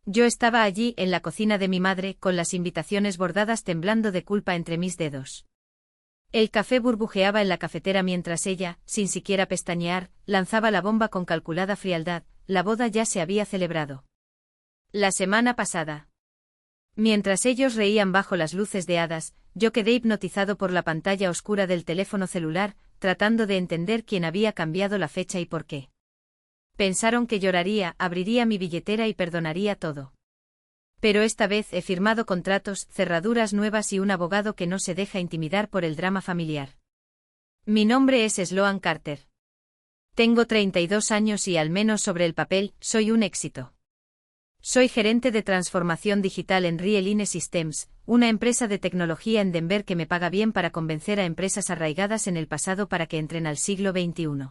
Yo estaba allí en la cocina de mi madre con las invitaciones bordadas temblando de culpa entre mis dedos. El café burbujeaba en la cafetera mientras ella, sin siquiera pestañear, lanzaba la bomba con calculada frialdad. La boda ya se había celebrado la semana pasada. Mientras ellos reían bajo las luces de hadas, yo quedé hipnotizado por la pantalla oscura del teléfono celular, tratando de entender quién había cambiado la fecha y por qué. Pensaron que lloraría, abriría mi billetera y perdonaría todo. Pero esta vez he firmado contratos, cerraduras nuevas y un abogado que no se deja intimidar por el drama familiar. Mi nombre es Sloan Carter. Tengo 32 años y al menos sobre el papel, soy un éxito. Soy gerente de transformación digital en Real Systems, una empresa de tecnología en Denver que me paga bien para convencer a empresas arraigadas en el pasado para que entren al siglo XXI.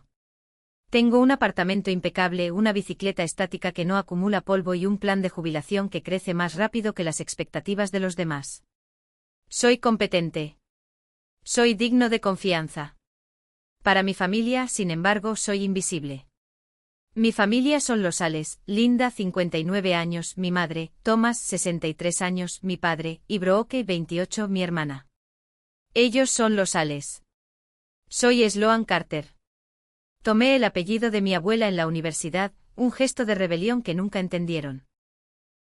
Tengo un apartamento impecable, una bicicleta estática que no acumula polvo y un plan de jubilación que crece más rápido que las expectativas de los demás. Soy competente. Soy digno de confianza. Para mi familia, sin embargo, soy invisible. Mi familia son los Sales, Linda, 59 años, mi madre, Thomas, 63 años, mi padre, y Brooke, 28, mi hermana. Ellos son los Sales. Soy Sloan Carter. Tomé el apellido de mi abuela en la universidad, un gesto de rebelión que nunca entendieron.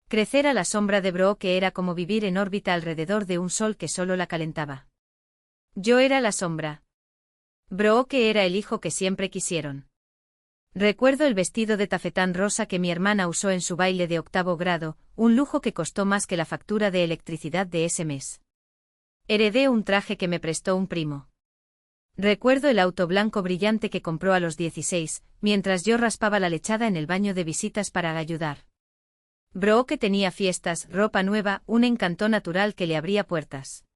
Crecer a la sombra de Brooke era como vivir en órbita alrededor de un sol que solo la calentaba. Yo era la sombra. Brooke era el hijo que siempre quisieron. Recuerdo el vestido de tafetán rosa que mi hermana usó en su baile de 8º grado, un lujo que costó más que la factura de electricidad de ese mes. Heredé un traje que me prestó un primo. Recuerdo el auto blanco brillante que compró a los 16, mientras yo raspaba la lechada en el baño de visitas para ayudar. Brooke tenía fiestas, ropa nueva, un encanto natural que le abría puertas.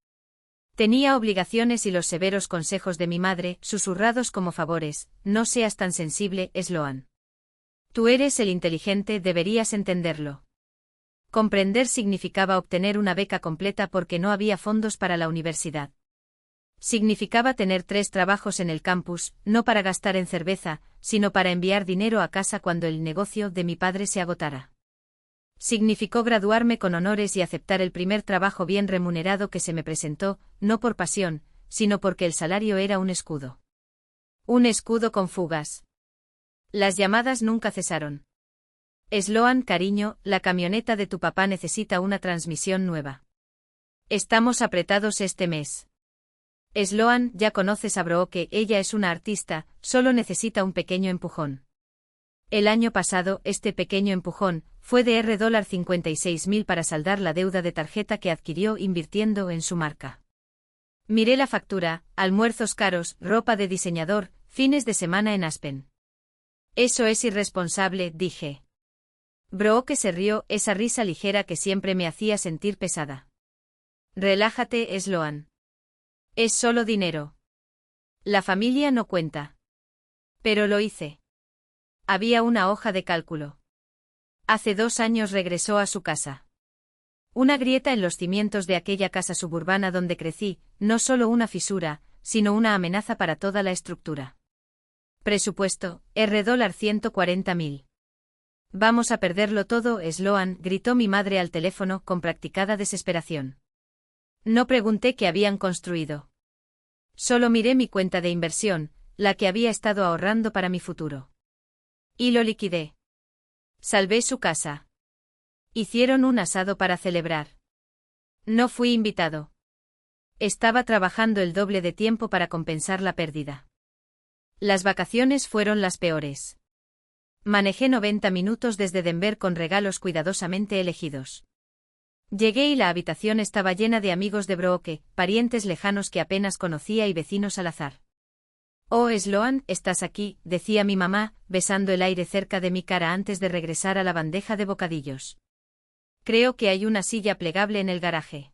Tenía obligaciones y los severos consejos de mi madre, susurrados como favores: no seas tan sensible, Sloan. Tú eres el inteligente, deberías entenderlo. Comprender significaba obtener una beca completa porque no había fondos para la universidad. Significaba tener 3 trabajos en el campus, no para gastar en cerveza, sino para enviar dinero a casa cuando el negocio de mi padre se agotara. Significó graduarme con honores y aceptar el primer trabajo bien remunerado que se me presentó, no por pasión, sino porque el salario era un escudo. Un escudo con fugas. Las llamadas nunca cesaron. Sloan, cariño, la camioneta de tu papá necesita una transmisión nueva. Estamos apretados este mes. Sloan, ya conoces a Brooke, ella es una artista, solo necesita un pequeño empujón. El año pasado, este pequeño empujón fue de $56,000 para saldar la deuda de tarjeta que adquirió invirtiendo en su marca. Miré la factura: almuerzos caros, ropa de diseñador, fines de semana en Aspen. Eso es irresponsable, dije. Brooke se rió, esa risa ligera que siempre me hacía sentir pesada. Relájate, Sloan. Es solo dinero. La familia no cuenta. Pero lo hice. Había una hoja de cálculo. Hace 2 años regresó a su casa. Una grieta en los cimientos de aquella casa suburbana donde crecí, no solo una fisura, sino una amenaza para toda la estructura. Presupuesto, $140,000. Vamos a perderlo todo, Sloan, gritó mi madre al teléfono con practicada desesperación. No pregunté qué habían construido. Solo miré mi cuenta de inversión, la que había estado ahorrando para mi futuro. Y lo liquidé. Salvé su casa. Hicieron un asado para celebrar. No fui invitado. Estaba trabajando el doble de tiempo para compensar la pérdida. Las vacaciones fueron las peores. Manejé 90 minutos desde Denver con regalos cuidadosamente elegidos. Llegué y la habitación estaba llena de amigos de Brooke, parientes lejanos que apenas conocía y vecinos al azar. Oh, Sloan, estás aquí, decía mi mamá, besando el aire cerca de mi cara antes de regresar a la bandeja de bocadillos. Creo que hay una silla plegable en el garaje.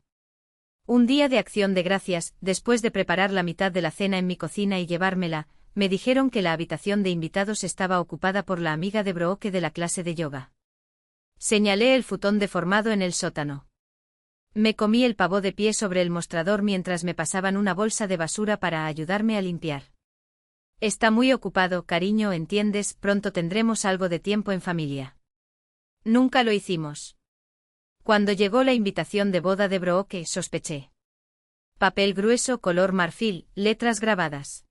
Un día de acción de gracias, después de preparar la mitad de la cena en mi cocina y llevármela, me dijeron que la habitación de invitados estaba ocupada por la amiga de Brooke de la clase de yoga. Señalé el futón deformado en el sótano. Me comí el pavo de pie sobre el mostrador mientras me pasaban una bolsa de basura para ayudarme a limpiar. Está muy ocupado, cariño, entiendes, pronto tendremos algo de tiempo en familia. Nunca lo hicimos. Cuando llegó la invitación de boda de Brooke, sospeché. Papel grueso color marfil, letras grabadas.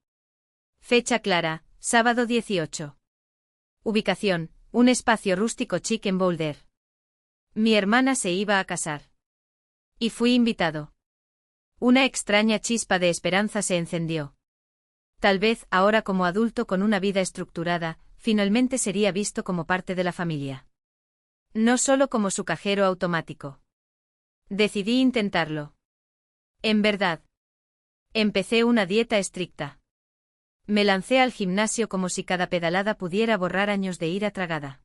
Fecha clara, sábado 18. Ubicación, un espacio rústico chic en Boulder. Mi hermana se iba a casar. Y fui invitado. Una extraña chispa de esperanza se encendió. Tal vez, ahora como adulto con una vida estructurada, finalmente sería visto como parte de la familia. No solo como su cajero automático. Decidí intentarlo. En verdad. Empecé una dieta estricta. Me lancé al gimnasio como si cada pedalada pudiera borrar años de ira tragada.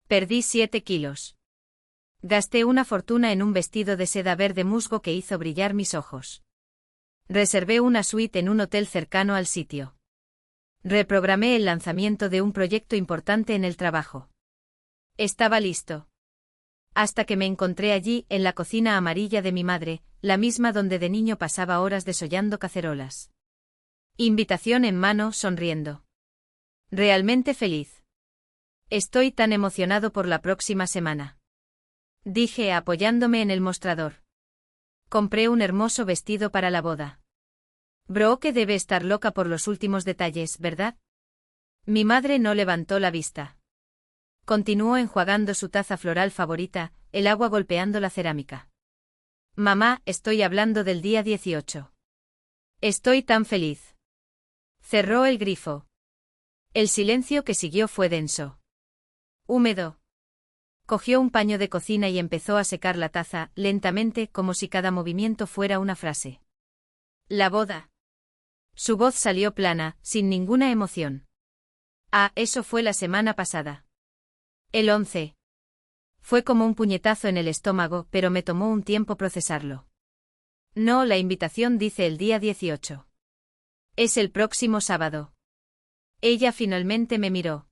Perdí 7 kilos. Gasté una fortuna en un vestido de seda verde musgo que hizo brillar mis ojos. Reservé una suite en un hotel cercano al sitio. Reprogramé el lanzamiento de un proyecto importante en el trabajo. Estaba listo. Hasta que me encontré allí, en la cocina amarilla de mi madre, la misma donde de niño pasaba horas desollando cacerolas. Invitación en mano, sonriendo. Realmente feliz. Estoy tan emocionado por la próxima semana. Dije apoyándome en el mostrador. Compré un hermoso vestido para la boda. Brooke debe estar loca por los últimos detalles, ¿verdad? Mi madre no levantó la vista. Continuó enjuagando su taza floral favorita, el agua golpeando la cerámica. Mamá, estoy hablando del día 18. Estoy tan feliz. Cerró el grifo. El silencio que siguió fue denso. Húmedo. Cogió un paño de cocina y empezó a secar la taza, lentamente, como si cada movimiento fuera una frase. La boda. Su voz salió plana, sin ninguna emoción. Ah, eso fue la semana pasada. El 11. Fue como un puñetazo en el estómago, pero me tomó un tiempo procesarlo. No, la invitación dice el día 18. Es el próximo sábado. Ella finalmente me miró.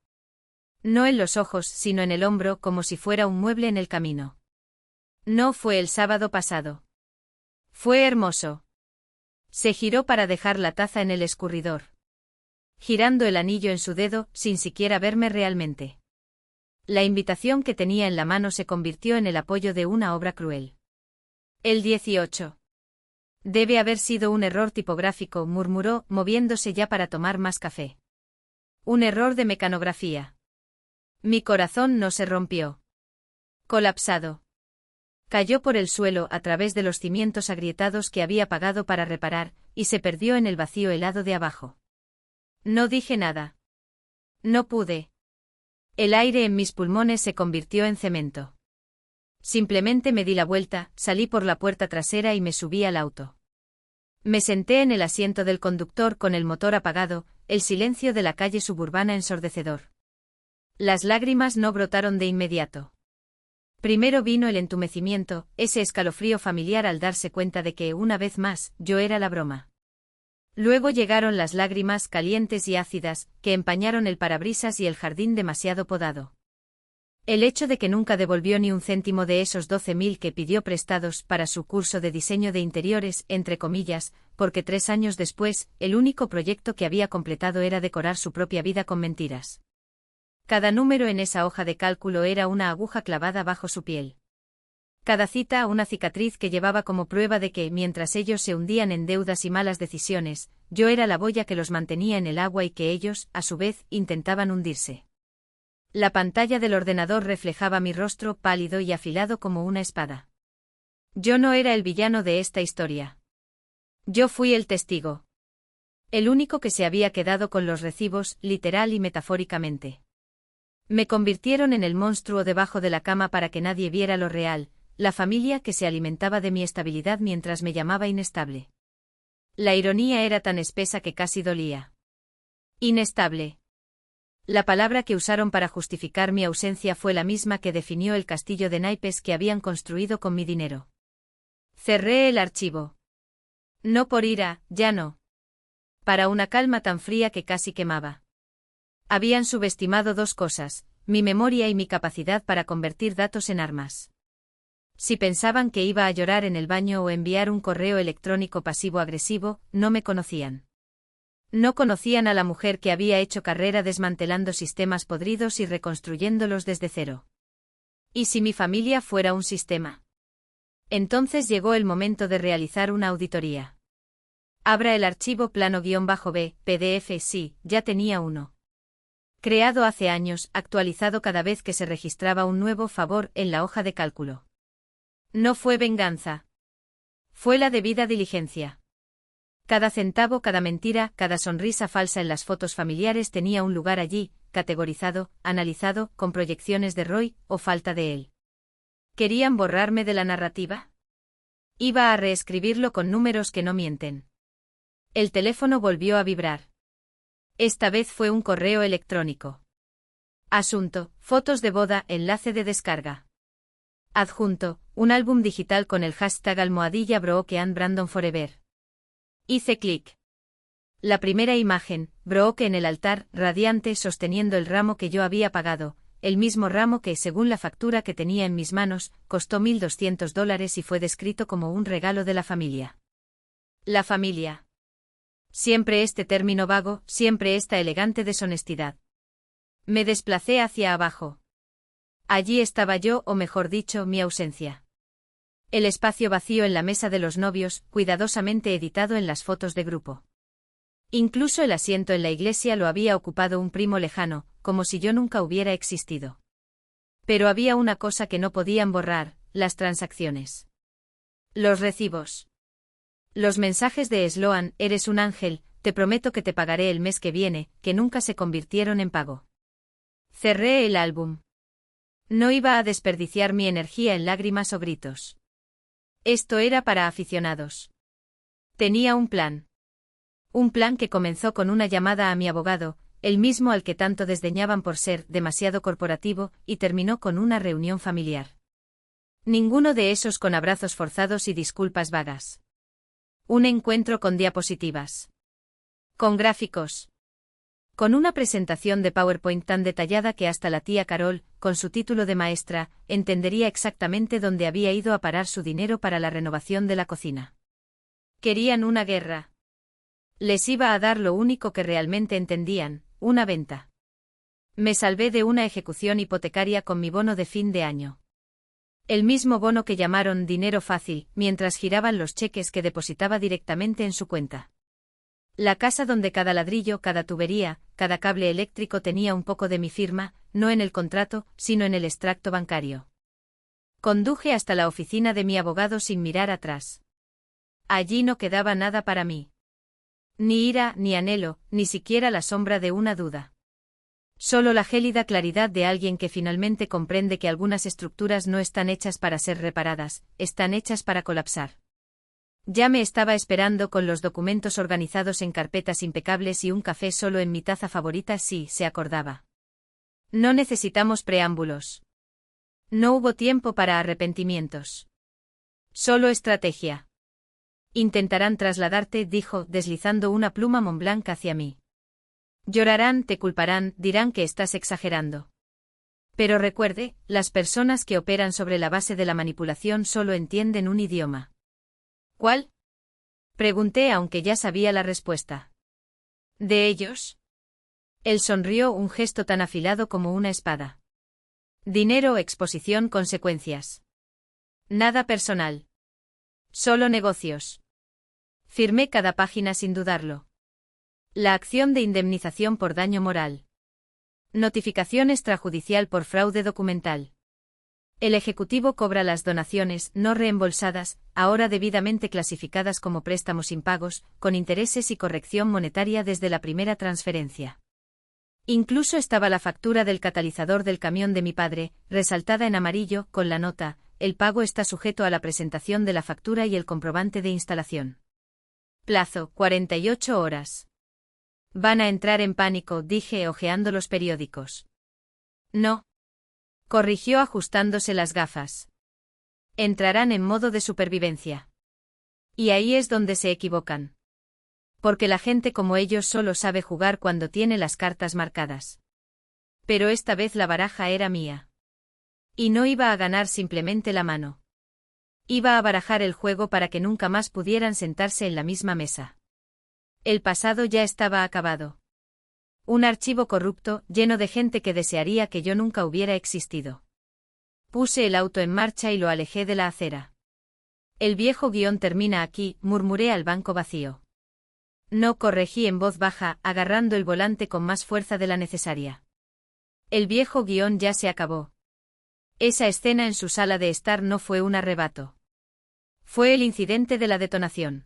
No en los ojos, sino en el hombro, como si fuera un mueble en el camino. No fue el sábado pasado. Fue hermoso. Se giró para dejar la taza en el escurridor. Girando el anillo en su dedo, sin siquiera verme realmente. La invitación que tenía en la mano se convirtió en el apoyo de una obra cruel. El 18. Debe haber sido un error tipográfico, murmuró, moviéndose ya para tomar más café. Un error de mecanografía. Mi corazón no se rompió. Colapsado. Cayó por el suelo a través de los cimientos agrietados que había pagado para reparar, y se perdió en el vacío helado de abajo. No dije nada. No pude. El aire en mis pulmones se convirtió en cemento. Simplemente me di la vuelta, salí por la puerta trasera y me subí al auto. Me senté en el asiento del conductor con el motor apagado, el silencio de la calle suburbana ensordecedor. Las lágrimas no brotaron de inmediato. Primero vino el entumecimiento, ese escalofrío familiar al darse cuenta de que, una vez más, yo era la broma. Luego llegaron las lágrimas calientes y ácidas, que empañaron el parabrisas y el jardín demasiado podado. El hecho de que nunca devolvió ni un céntimo de esos 12.000 que pidió prestados para su curso de diseño de interiores, entre comillas, porque 3 años después, el único proyecto que había completado era decorar su propia vida con mentiras. Cada número en esa hoja de cálculo era una aguja clavada bajo su piel. Cada cita una cicatriz que llevaba como prueba de que, mientras ellos se hundían en deudas y malas decisiones, yo era la boya que los mantenía en el agua y que ellos, a su vez, intentaban hundirse. La pantalla del ordenador reflejaba mi rostro pálido y afilado como una espada. Yo no era el villano de esta historia. Yo fui el testigo. El único que se había quedado con los recibos, literal y metafóricamente. Me convirtieron en el monstruo debajo de la cama para que nadie viera lo real, la familia que se alimentaba de mi estabilidad mientras me llamaba inestable. La ironía era tan espesa que casi dolía. Inestable. La palabra que usaron para justificar mi ausencia fue la misma que definió el castillo de naipes que habían construido con mi dinero. Cerré el archivo. No por ira, ya no. Para una calma tan fría que casi quemaba. Habían subestimado 2 cosas, mi memoria y mi capacidad para convertir datos en armas. Si pensaban que iba a llorar en el baño o enviar un correo electrónico pasivo-agresivo, no me conocían. No conocían a la mujer que había hecho carrera desmantelando sistemas podridos y reconstruyéndolos desde cero. ¿Y si mi familia fuera un sistema? Entonces llegó el momento de realizar una auditoría. Abra el archivo plano-b, PDF. Sí, ya tenía uno. Creado hace años, actualizado cada vez que se registraba un nuevo favor en la hoja de cálculo. No fue venganza. Fue la debida diligencia. Cada centavo, cada mentira, cada sonrisa falsa en las fotos familiares tenía un lugar allí, categorizado, analizado, con proyecciones de ROI, o falta de él. ¿Querían borrarme de la narrativa? Iba a reescribirlo con números que no mienten. El teléfono volvió a vibrar. Esta vez fue un correo electrónico. Asunto: fotos de boda, enlace de descarga. Adjunto: un álbum digital con el hashtag #Brooke and Brandon Forever. Hice clic. La primera imagen, Brooke en el altar, radiante, sosteniendo el ramo que yo había pagado, el mismo ramo que, según la factura que tenía en mis manos, costó $1,200 y fue descrito como un regalo de la familia. La familia. Siempre este término vago, siempre esta elegante deshonestidad. Me desplacé hacia abajo. Allí estaba yo, o mejor dicho, mi ausencia. El espacio vacío en la mesa de los novios, cuidadosamente editado en las fotos de grupo. Incluso el asiento en la iglesia lo había ocupado un primo lejano, como si yo nunca hubiera existido. Pero había una cosa que no podían borrar: las transacciones. Los recibos. Los mensajes de Sloan: eres un ángel, te prometo que te pagaré el mes que viene, que nunca se convirtieron en pago. Cerré el álbum. No iba a desperdiciar mi energía en lágrimas o gritos. Esto era para aficionados. Tenía un plan. Un plan que comenzó con una llamada a mi abogado, el mismo al que tanto desdeñaban por ser demasiado corporativo, y terminó con una reunión familiar. Ninguno de esos con abrazos forzados y disculpas vagas. Un encuentro con diapositivas. Con gráficos. Con una presentación de PowerPoint tan detallada que hasta la tía Carol, con su título de maestra, entendería exactamente dónde había ido a parar su dinero para la renovación de la cocina. Querían una guerra. Les iba a dar lo único que realmente entendían: una venta. Me salvé de una ejecución hipotecaria con mi bono de fin de año. El mismo bono que llamaron dinero fácil, mientras giraban los cheques que depositaba directamente en su cuenta. La casa donde cada ladrillo, cada tubería, cada cable eléctrico tenía un poco de mi firma, no en el contrato, sino en el extracto bancario. Conduje hasta la oficina de mi abogado sin mirar atrás. Allí no quedaba nada para mí. Ni ira, ni anhelo, ni siquiera la sombra de una duda. Solo la gélida claridad de alguien que finalmente comprende que algunas estructuras no están hechas para ser reparadas, están hechas para colapsar. Ya me estaba esperando con los documentos organizados en carpetas impecables y un café solo en mi taza favorita si se acordaba. No necesitamos preámbulos. No hubo tiempo para arrepentimientos. Solo estrategia. Intentarán trasladarte, dijo, deslizando una pluma Montblanc hacia mí. Llorarán, te culparán, dirán que estás exagerando. Pero recuerde, las personas que operan sobre la base de la manipulación solo entienden un idioma. ¿Cuál? Pregunté aunque ya sabía la respuesta. ¿De ellos? Él sonrió, un gesto tan afilado como una espada. Dinero, exposición, consecuencias. Nada personal. Solo negocios. Firmé cada página sin dudarlo. La acción de indemnización por daño moral. Notificación extrajudicial por fraude documental. El ejecutivo cobra las donaciones no reembolsadas, ahora debidamente clasificadas como préstamos impagos, con intereses y corrección monetaria desde la primera transferencia. Incluso estaba la factura del catalizador del camión de mi padre, resaltada en amarillo, con la nota: el pago está sujeto a la presentación de la factura y el comprobante de instalación. Plazo: 48 horas. Van a entrar en pánico, dije hojeando los periódicos. No. Corrigió ajustándose las gafas. Entrarán en modo de supervivencia. Y ahí es donde se equivocan. Porque la gente como ellos solo sabe jugar cuando tiene las cartas marcadas. Pero esta vez la baraja era mía. Y no iba a ganar simplemente la mano. Iba a barajar el juego para que nunca más pudieran sentarse en la misma mesa. El pasado ya estaba acabado. Un archivo corrupto, lleno de gente que desearía que yo nunca hubiera existido. Puse el auto en marcha y lo alejé de la acera. El viejo guión termina aquí, murmuré al banco vacío. No, corregí en voz baja, agarrando el volante con más fuerza de la necesaria. El viejo guión ya se acabó. Esa escena en su sala de estar no fue un arrebato. Fue el incidente de la detonación.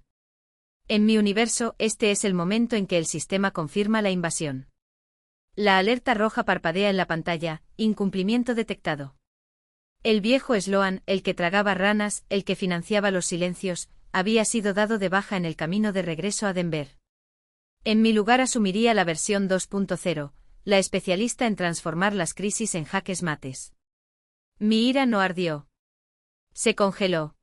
En mi universo, este es el momento en que el sistema confirma la invasión. La alerta roja parpadea en la pantalla, incumplimiento detectado. El viejo Sloan, el que tragaba ranas, el que financiaba los silencios, había sido dado de baja en el camino de regreso a Denver. En mi lugar asumiría la versión 2.0, la especialista en transformar las crisis en jaques mates. Mi ira no ardió. Se congeló.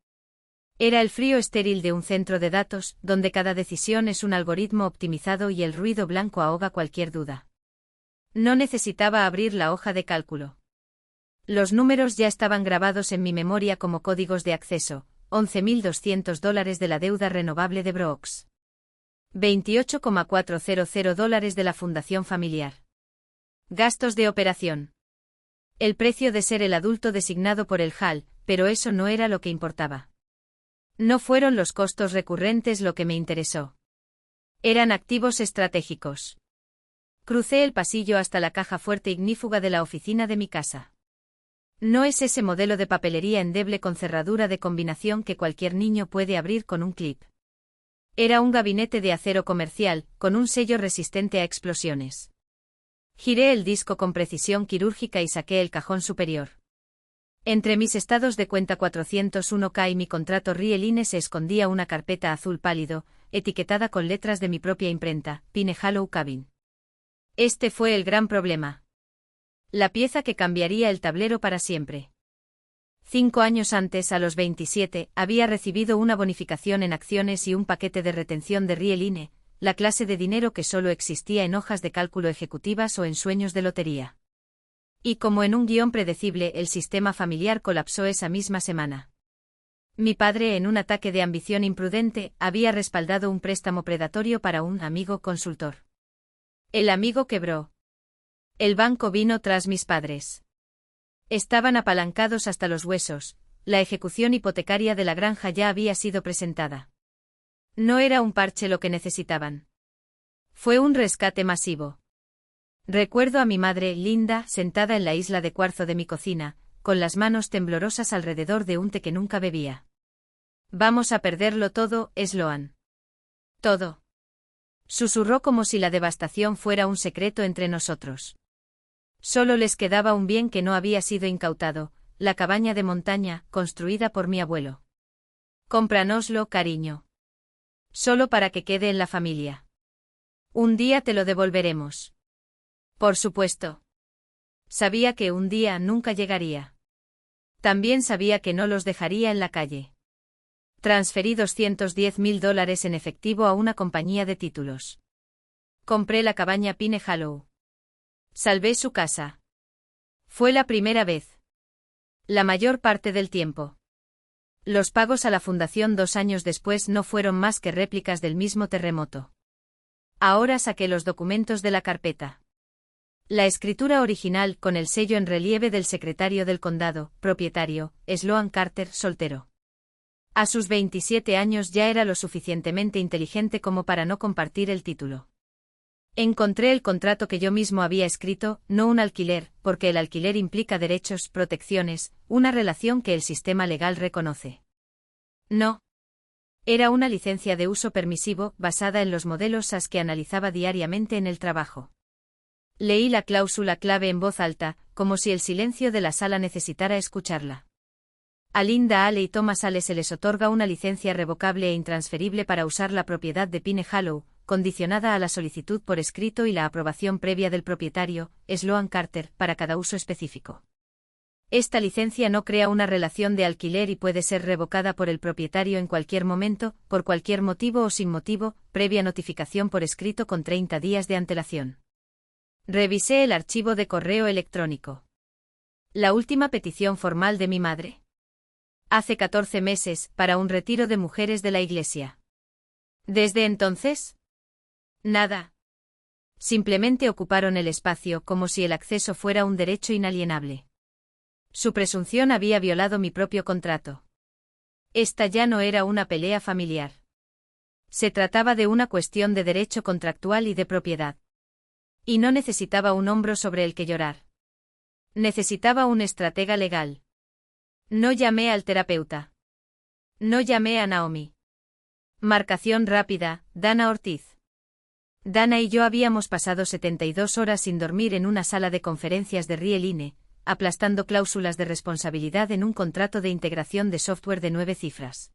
Era el frío estéril de un centro de datos, donde cada decisión es un algoritmo optimizado y el ruido blanco ahoga cualquier duda. No necesitaba abrir la hoja de cálculo. Los números ya estaban grabados en mi memoria como códigos de acceso: $11.200 de la deuda renovable de Brooks. $28,400 de la fundación familiar. Gastos de operación. El precio de ser el adulto designado por el HAL, pero eso no era lo que importaba. No fueron los costos recurrentes lo que me interesó. Eran activos estratégicos. Crucé el pasillo hasta la caja fuerte ignífuga de la oficina de mi casa. No es ese modelo de papelería endeble con cerradura de combinación que cualquier niño puede abrir con un clip. Era un gabinete de acero comercial, con un sello resistente a explosiones. Giré el disco con precisión quirúrgica y saqué el cajón superior. Entre mis estados de cuenta 401k y mi contrato Rieline se escondía una carpeta azul pálido, etiquetada con letras de mi propia imprenta, Pine Hollow Cabin. Este fue el gran problema. La pieza que cambiaría el tablero para siempre. 5 años antes, a los 27, había recibido una bonificación en acciones y un paquete de retención de Rieline, la clase de dinero que solo existía en hojas de cálculo ejecutivas o en sueños de lotería. Y como en un guión predecible, el sistema familiar colapsó esa misma semana. Mi padre, en un ataque de ambición imprudente, había respaldado un préstamo predatorio para un amigo consultor. El amigo quebró. El banco vino tras mis padres. Estaban apalancados hasta los huesos, la ejecución hipotecaria de la granja ya había sido presentada. No era un parche lo que necesitaban. Fue un rescate masivo. Recuerdo a mi madre, Linda, sentada en la isla de cuarzo de mi cocina, con las manos temblorosas alrededor de un té que nunca bebía. Vamos a perderlo todo, Sloan. Todo. Susurró como si la devastación fuera un secreto entre nosotros. Solo les quedaba un bien que no había sido incautado, la cabaña de montaña, construida por mi abuelo. Cómpranoslo, cariño. Solo para que quede en la familia. Un día te lo devolveremos. Por supuesto. Sabía que un día nunca llegaría. También sabía que no los dejaría en la calle. Transferí $210.000 en efectivo a una compañía de títulos. Compré la cabaña Pine Hollow. Salvé su casa. Fue la primera vez. La mayor parte del tiempo. Los pagos a la fundación 2 años después no fueron más que réplicas del mismo terremoto. Ahora saqué los documentos de la carpeta. La escritura original con el sello en relieve del secretario del condado, propietario, Sloan Carter, soltero. A sus 27 años ya era lo suficientemente inteligente como para no compartir el título. Encontré el contrato que yo mismo había escrito, no un alquiler, porque el alquiler implica derechos, protecciones, una relación que el sistema legal reconoce. No. Era una licencia de uso permisivo, basada en los modelos SAS que analizaba diariamente en el trabajo. Leí la cláusula clave en voz alta, como si el silencio de la sala necesitara escucharla. A Linda Ale y Thomas Ale se les otorga una licencia revocable e intransferible para usar la propiedad de Pine Hollow, condicionada a la solicitud por escrito y la aprobación previa del propietario, Sloan Carter, para cada uso específico. Esta licencia no crea una relación de alquiler y puede ser revocada por el propietario en cualquier momento, por cualquier motivo o sin motivo, previa notificación por escrito con 30 días de antelación. Revisé el archivo de correo electrónico. La última petición formal de mi madre. Hace 14 meses, para un retiro de mujeres de la iglesia. Desde entonces, nada. Simplemente ocuparon el espacio como si el acceso fuera un derecho inalienable. Su presunción había violado mi propio contrato. Esta ya no era una pelea familiar. Se trataba de una cuestión de derecho contractual y de propiedad. Y no necesitaba un hombro sobre el que llorar. Necesitaba un estratega legal. No llamé al terapeuta. No llamé a Naomi. Marcación rápida, Dana Ortiz. Dana y yo habíamos pasado 72 horas sin dormir en una sala de conferencias de Rieline, aplastando cláusulas de responsabilidad en un contrato de integración de software de 9 cifras.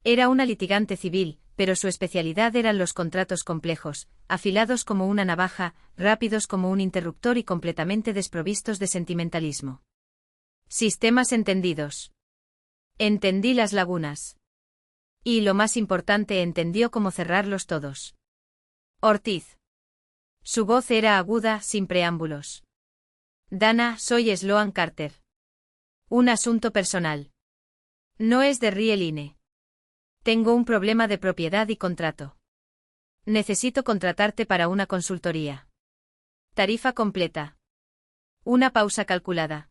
Era una litigante civil, pero su especialidad eran los contratos complejos, afilados como una navaja, rápidos como un interruptor y completamente desprovistos de sentimentalismo. Sistemas entendidos. Entendí las lagunas. Y lo más importante, entendió cómo cerrarlos todos. Ortiz. Su voz era aguda, sin preámbulos. Dana, soy Sloan Carter. Un asunto personal. No es de Rieline. Tengo un problema de propiedad y contrato. Necesito contratarte para una consultoría. Tarifa completa. Una pausa calculada.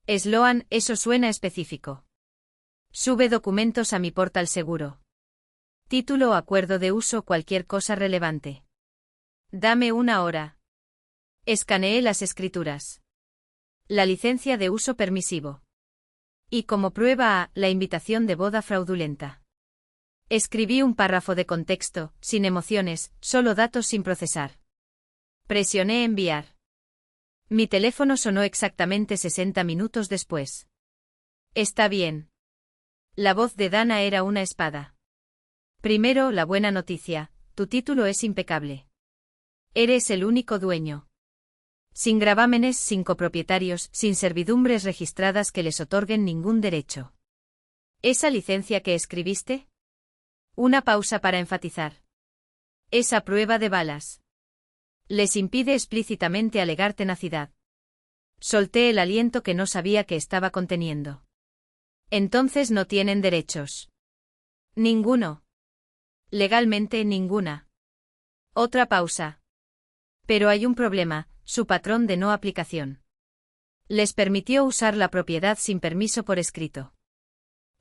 Sloan, eso suena específico. Sube documentos a mi portal seguro. Título: acuerdo de uso, cualquier cosa relevante. Dame una hora. Escaneé las escrituras. La licencia de uso permisivo. Y como prueba, la invitación de boda fraudulenta. Escribí un párrafo de contexto, sin emociones, solo datos sin procesar. Presioné enviar. Mi teléfono sonó exactamente 60 minutos después. Está bien. La voz de Dana era una espada. Primero, la buena noticia, tu título es impecable. Eres el único dueño. Sin gravámenes, sin copropietarios, sin servidumbres registradas que les otorguen ningún derecho. ¿Esa licencia que escribiste? Una pausa para enfatizar. Esa prueba de balas. Les impide explícitamente alegar tenacidad. Solté el aliento que no sabía que estaba conteniendo. Entonces no tienen derechos. Ninguno. Legalmente ninguna. Otra pausa. Pero hay un problema, su patrón de no aplicación. Les permitió usar la propiedad sin permiso por escrito.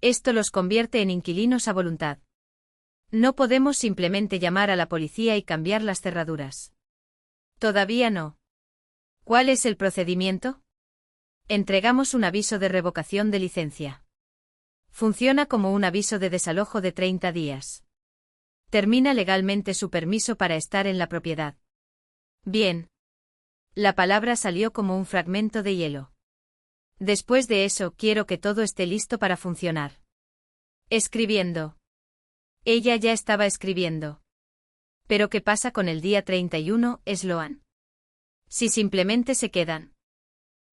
Esto los convierte en inquilinos a voluntad. No podemos simplemente llamar a la policía y cambiar las cerraduras. Todavía no. ¿Cuál es el procedimiento? Entregamos un aviso de revocación de licencia. Funciona como un aviso de desalojo de 30 días. Termina legalmente su permiso para estar en la propiedad. Bien. La palabra salió como un fragmento de hielo. Después de eso, quiero que todo esté listo para funcionar. Escribiendo. Ella ya estaba escribiendo. ¿Pero qué pasa con el día 31, Sloan? Si simplemente se quedan.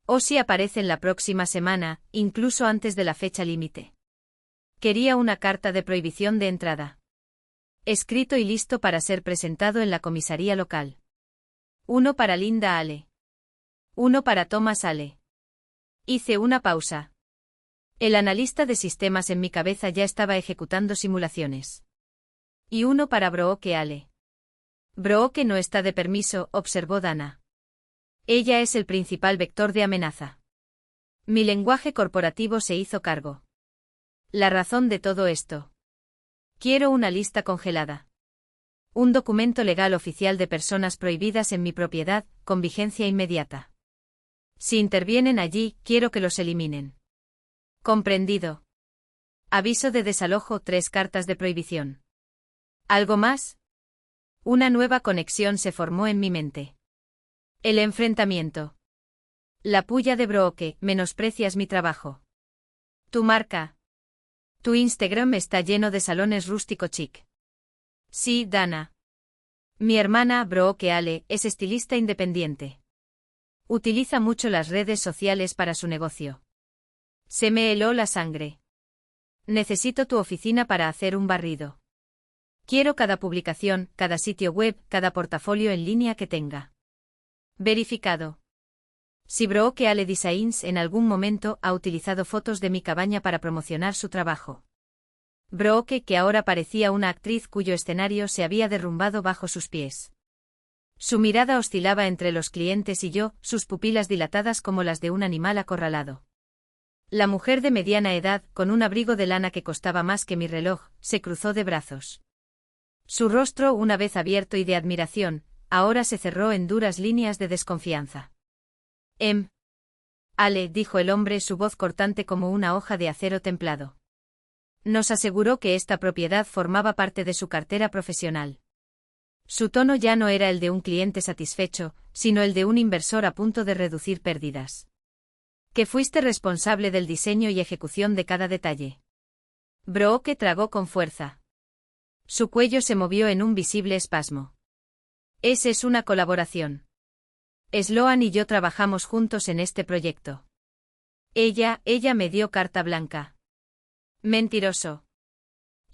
O si aparecen la próxima semana, incluso antes de la fecha límite. Quería una carta de prohibición de entrada. Escrito y listo para ser presentado en la comisaría local. Uno para Linda Ale. Uno para Thomas Ale. Hice una pausa. El analista de sistemas en mi cabeza ya estaba ejecutando simulaciones. Y uno para Brooke Ale. Brooke no está de permiso, observó Dana. Ella es el principal vector de amenaza. Mi lenguaje corporativo se hizo cargo. La razón de todo esto. Quiero una lista congelada. Un documento legal oficial de personas prohibidas en mi propiedad, con vigencia inmediata. Si intervienen allí, quiero que los eliminen. Comprendido. Aviso de desalojo, 3 cartas de prohibición. ¿Algo más? Una nueva conexión se formó en mi mente. El enfrentamiento. La puya de Brooke, menosprecias mi trabajo. Tu marca. Tu Instagram está lleno de salones rústico chic. Sí, Dana. Mi hermana, Brooke Ale, es estilista independiente. Utiliza mucho las redes sociales para su negocio. Se me heló la sangre. Necesito tu oficina para hacer un barrido. Quiero cada publicación, cada sitio web, cada portafolio en línea que tenga. Verificado. Si Brooke Ale Designs en algún momento ha utilizado fotos de mi cabaña para promocionar su trabajo. Brooke, que ahora parecía una actriz cuyo escenario se había derrumbado bajo sus pies. Su mirada oscilaba entre los clientes y yo, sus pupilas dilatadas como las de un animal acorralado. La mujer de mediana edad, con un abrigo de lana que costaba más que mi reloj, se cruzó de brazos. Su rostro, una vez abierto y de admiración, ahora se cerró en duras líneas de desconfianza. Ale, dijo el hombre, su voz cortante como una hoja de acero templado. Nos aseguró que esta propiedad formaba parte de su cartera profesional. Su tono ya no era el de un cliente satisfecho, sino el de un inversor a punto de reducir pérdidas. Que fuiste responsable del diseño y ejecución de cada detalle. Brooke tragó con fuerza. Su cuello se movió en un visible espasmo. Es una colaboración. Sloan y yo trabajamos juntos en este proyecto. Ella me dio carta blanca. Mentiroso.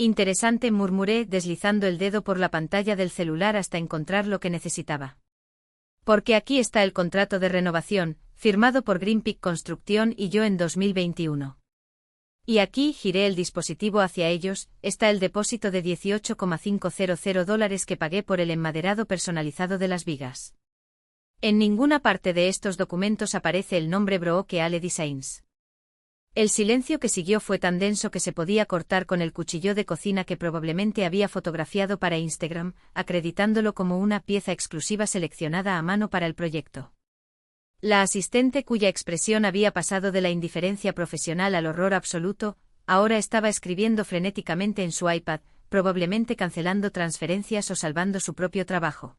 Interesante, murmuré, deslizando el dedo por la pantalla del celular hasta encontrar lo que necesitaba. Porque aquí está el contrato de renovación, firmado por Green Peak Construction y yo en 2021. Y aquí, giré el dispositivo hacia ellos, está el depósito de $18,500 que pagué por el enmaderado personalizado de las vigas. En ninguna parte de estos documentos aparece el nombre Brooke Ale Designs. El silencio que siguió fue tan denso que se podía cortar con el cuchillo de cocina que probablemente había fotografiado para Instagram, acreditándolo como una pieza exclusiva seleccionada a mano para el proyecto. La asistente, cuya expresión había pasado de la indiferencia profesional al horror absoluto, ahora estaba escribiendo frenéticamente en su iPad, probablemente cancelando transferencias o salvando su propio trabajo.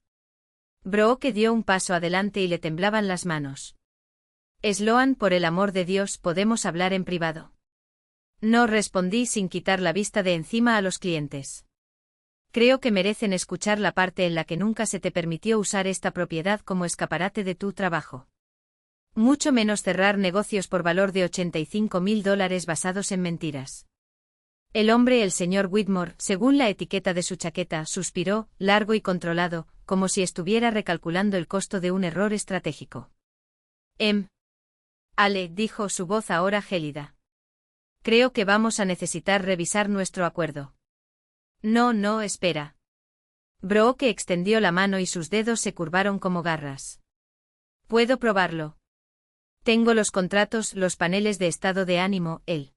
Brooke dio un paso adelante y le temblaban las manos. Sloan, por el amor de Dios, ¿podemos hablar en privado? No, respondí sin quitar la vista de encima a los clientes. Creo que merecen escuchar la parte en la que nunca se te permitió usar esta propiedad como escaparate de tu trabajo. Mucho menos cerrar negocios por valor de $85,000 basados en mentiras. El hombre, el señor Whitmore, según la etiqueta de su chaqueta, suspiró, largo y controlado, como si estuviera recalculando el costo de un error estratégico. Ale, dijo, su voz ahora gélida. Creo que vamos a necesitar revisar nuestro acuerdo. No, espera. Brooke extendió la mano y sus dedos se curvaron como garras. ¿Puedo probarlo? Tengo los contratos, los paneles de estado de ánimo, él.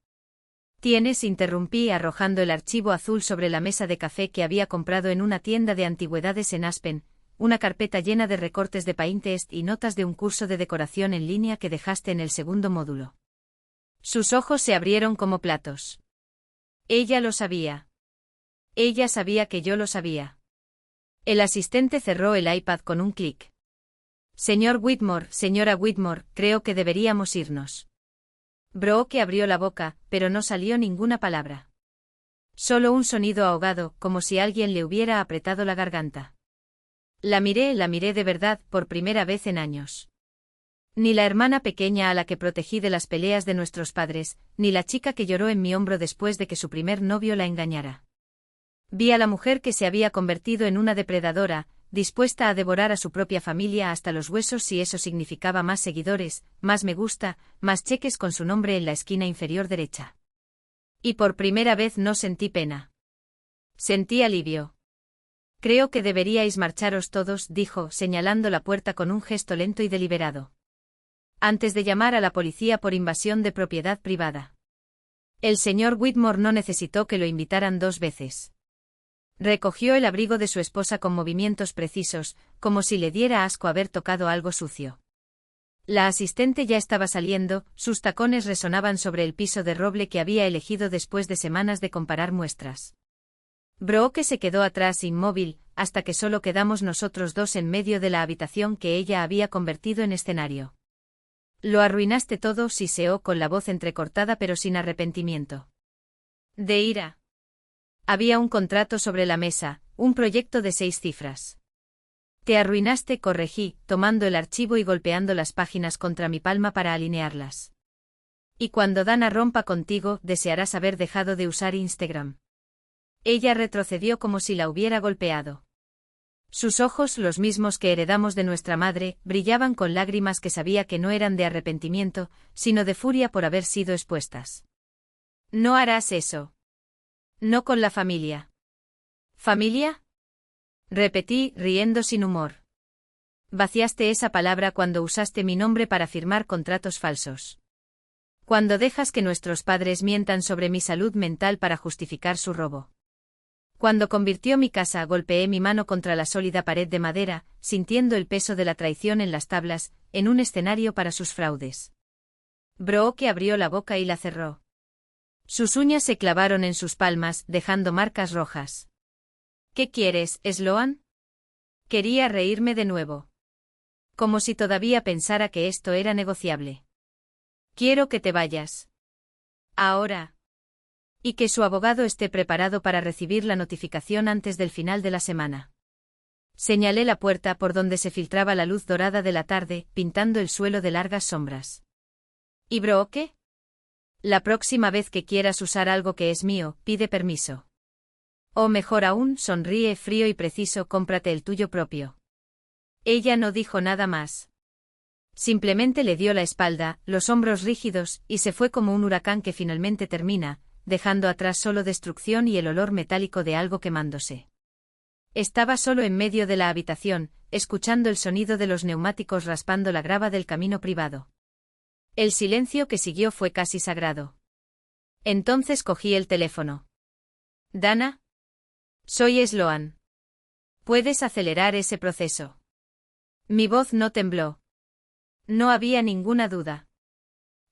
¿Tienes? Interrumpí arrojando el archivo azul sobre la mesa de café que había comprado en una tienda de antigüedades en Aspen, una carpeta llena de recortes de Pinterest y notas de un curso de decoración en línea que dejaste en el segundo módulo. Sus ojos se abrieron como platos. Ella lo sabía. Ella sabía que yo lo sabía. El asistente cerró el iPad con un clic. Señor Whitmore, señora Whitmore, creo que deberíamos irnos. Brooke abrió la boca, pero no salió ninguna palabra. Solo un sonido ahogado, como si alguien le hubiera apretado la garganta. La miré de verdad, por primera vez en años. Ni la hermana pequeña a la que protegí de las peleas de nuestros padres, ni la chica que lloró en mi hombro después de que su primer novio la engañara. Vi a la mujer que se había convertido en una depredadora, dispuesta a devorar a su propia familia hasta los huesos si eso significaba más seguidores, más me gusta, más cheques con su nombre en la esquina inferior derecha. Y por primera vez no sentí pena. Sentí alivio. Creo que deberíais marcharos todos, dijo, señalando la puerta con un gesto lento y deliberado. Antes de llamar a la policía por invasión de propiedad privada. El señor Whitmore no necesitó que lo invitaran 2 veces. Recogió el abrigo de su esposa con movimientos precisos, como si le diera asco haber tocado algo sucio. La asistente ya estaba saliendo, sus tacones resonaban sobre el piso de roble que había elegido después de semanas de comparar muestras. Brooke se quedó atrás inmóvil, hasta que solo quedamos nosotros dos en medio de la habitación que ella había convertido en escenario. Lo arruinaste todo, siseó con la voz entrecortada pero sin arrepentimiento. De ira. Había un contrato sobre la mesa, un proyecto de 6 cifras. Te arruinaste, corregí, tomando el archivo y golpeando las páginas contra mi palma para alinearlas. Y cuando Dana rompa contigo, desearás haber dejado de usar Instagram. Ella retrocedió como si la hubiera golpeado. Sus ojos, los mismos que heredamos de nuestra madre, brillaban con lágrimas que sabía que no eran de arrepentimiento, sino de furia por haber sido expuestas. No harás eso. No con la familia. ¿Familia? Repetí, riendo sin humor. Vaciaste esa palabra cuando usaste mi nombre para firmar contratos falsos. Cuando dejas que nuestros padres mientan sobre mi salud mental para justificar su robo. Cuando convirtió mi casa, golpeé mi mano contra la sólida pared de madera, sintiendo el peso de la traición en las tablas, en un escenario para sus fraudes. Brooke abrió la boca y la cerró. Sus uñas se clavaron en sus palmas, dejando marcas rojas. ¿Qué quieres, Sloan? Quería reírme de nuevo. Como si todavía pensara que esto era negociable. Quiero que te vayas. Ahora. Y que su abogado esté preparado para recibir la notificación antes del final de la semana. Señalé la puerta por donde se filtraba la luz dorada de la tarde, pintando el suelo de largas sombras. ¿Y Brooke? La próxima vez que quieras usar algo que es mío, pide permiso. O mejor aún, sonríe frío y preciso, cómprate el tuyo propio. Ella no dijo nada más. Simplemente le dio la espalda, los hombros rígidos, y se fue como un huracán que finalmente termina, dejando atrás solo destrucción y el olor metálico de algo quemándose. Estaba solo en medio de la habitación, escuchando el sonido de los neumáticos raspando la grava del camino privado. El silencio que siguió fue casi sagrado. Entonces cogí el teléfono. ¿Dana? Soy Sloan. ¿Puedes acelerar ese proceso? Mi voz no tembló. No había ninguna duda.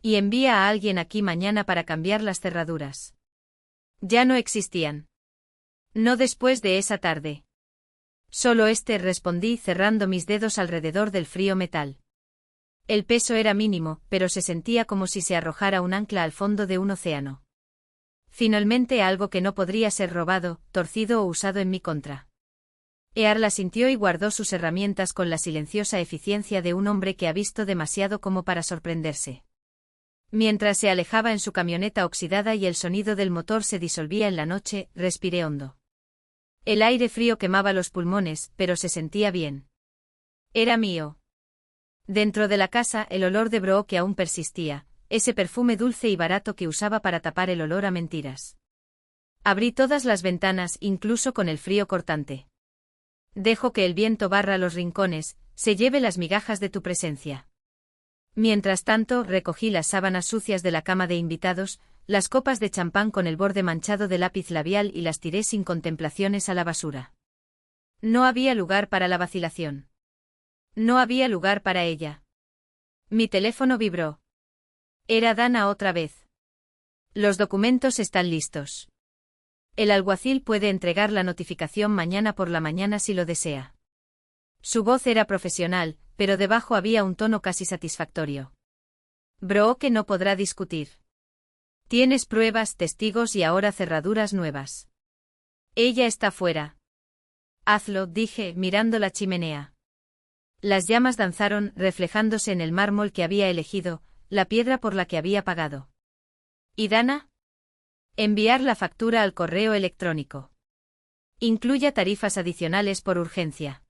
Y envía a alguien aquí mañana para cambiar las cerraduras. Ya no existían. No después de esa tarde. Solo respondí cerrando mis dedos alrededor del frío metal. El peso era mínimo, pero se sentía como si se arrojara un ancla al fondo de un océano. Finalmente algo que no podría ser robado, torcido o usado en mi contra. Ear la sintió y guardó sus herramientas con la silenciosa eficiencia de un hombre que ha visto demasiado como para sorprenderse. Mientras se alejaba en su camioneta oxidada y el sonido del motor se disolvía en la noche, respiré hondo. El aire frío quemaba los pulmones, pero se sentía bien. Era mío. Dentro de la casa, el olor de Brooke aún persistía, ese perfume dulce y barato que usaba para tapar el olor a mentiras. Abrí todas las ventanas, incluso con el frío cortante. Dejo que el viento barra los rincones, se lleve las migajas de tu presencia. Mientras tanto, recogí las sábanas sucias de la cama de invitados, las copas de champán con el borde manchado de lápiz labial y las tiré sin contemplaciones a la basura. No había lugar para la vacilación. No había lugar para ella. Mi teléfono vibró. Era Dana otra vez. Los documentos están listos. El alguacil puede entregar la notificación mañana por la mañana si lo desea. Su voz era profesional, pero debajo había un tono casi satisfactorio. Brooke no podrá discutir. Tienes pruebas, testigos y ahora cerraduras nuevas. Ella está fuera. Hazlo, dije, mirando la chimenea. Las llamas danzaron, reflejándose en el mármol que había elegido, la piedra por la que había pagado. ¿Y Dana? Enviar la factura al correo electrónico. Incluya tarifas adicionales por urgencia.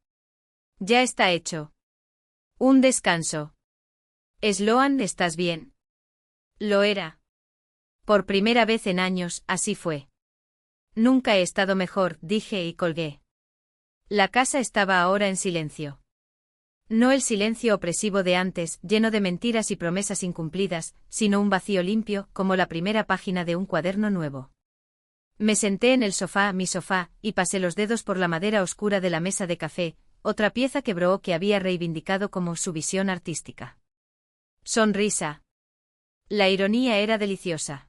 Ya está hecho. Un descanso. Sloan, ¿estás bien? Lo era. Por primera vez en años, así fue. Nunca he estado mejor, dije y colgué. La casa estaba ahora en silencio. No el silencio opresivo de antes, lleno de mentiras y promesas incumplidas, sino un vacío limpio, como la primera página de un cuaderno nuevo. Me senté en el sofá, mi sofá, y pasé los dedos por la madera oscura de la mesa de café, otra pieza que Brooke había reivindicado como su visión artística. Sonrisa. La ironía era deliciosa.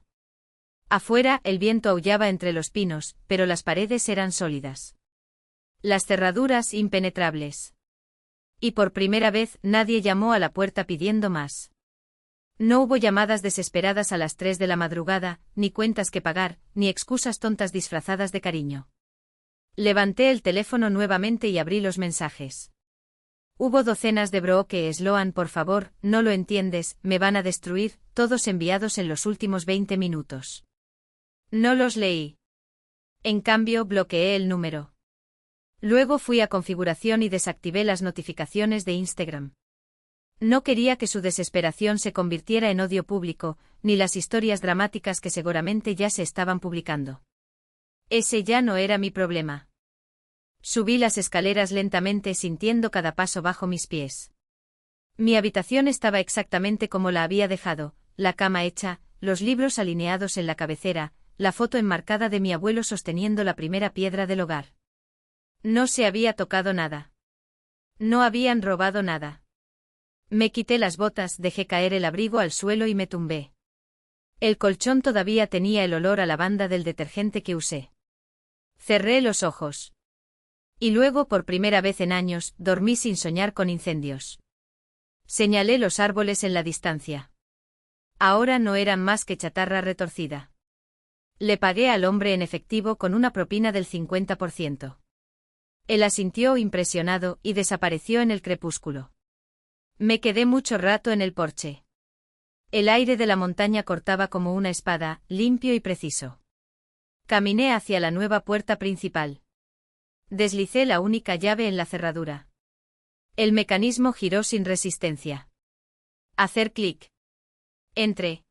Afuera, el viento aullaba entre los pinos, pero las paredes eran sólidas. Las cerraduras impenetrables. Y por primera vez, nadie llamó a la puerta pidiendo más. No hubo llamadas desesperadas a las 3 de la madrugada, ni cuentas que pagar, ni excusas tontas disfrazadas de cariño. Levanté el teléfono nuevamente y abrí los mensajes. Hubo docenas de Brooke. Sloan, por favor, no lo entiendes, me van a destruir, todos enviados en los últimos 20 minutos. No los leí. En cambio, bloqueé el número. Luego fui a configuración y desactivé las notificaciones de Instagram. No quería que su desesperación se convirtiera en odio público, ni las historias dramáticas que seguramente ya se estaban publicando. Ese ya no era mi problema. Subí las escaleras lentamente sintiendo cada paso bajo mis pies. Mi habitación estaba exactamente como la había dejado, la cama hecha, los libros alineados en la cabecera, la foto enmarcada de mi abuelo sosteniendo la primera piedra del hogar. No se había tocado nada. No habían robado nada. Me quité las botas, dejé caer el abrigo al suelo y me tumbé. El colchón todavía tenía el olor a lavanda del detergente que usé. Cerré los ojos. Y luego, por primera vez en años, dormí sin soñar con incendios. Señalé los árboles en la distancia. Ahora no eran más que chatarra retorcida. Le pagué al hombre en efectivo con una propina del 50%. Él asintió impresionado y desapareció en el crepúsculo. Me quedé mucho rato en el porche. El aire de la montaña cortaba como una espada, limpio y preciso. Caminé hacia la nueva puerta principal. Deslicé la única llave en la cerradura. El mecanismo giró sin resistencia. Hacer clic. Entré.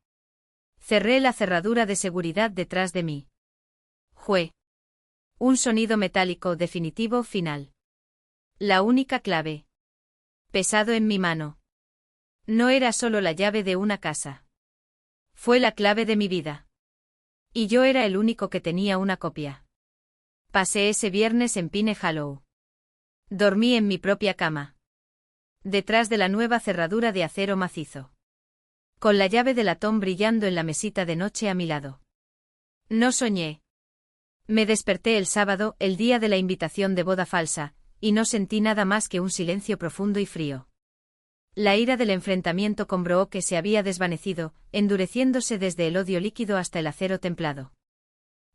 Cerré la cerradura de seguridad detrás de mí. Jue. Un sonido metálico definitivo final. La única clave. Pesado en mi mano. No era solo la llave de una casa. Fue la clave de mi vida. Y yo era el único que tenía una copia. Pasé ese viernes en Pine Hollow. Dormí en mi propia cama. Detrás de la nueva cerradura de acero macizo. Con la llave de latón brillando en la mesita de noche a mi lado. No soñé. Me desperté el sábado, el día de la invitación de boda falsa, y no sentí nada más que un silencio profundo y frío. La ira del enfrentamiento con Brooke se había desvanecido, endureciéndose desde el odio líquido hasta el acero templado.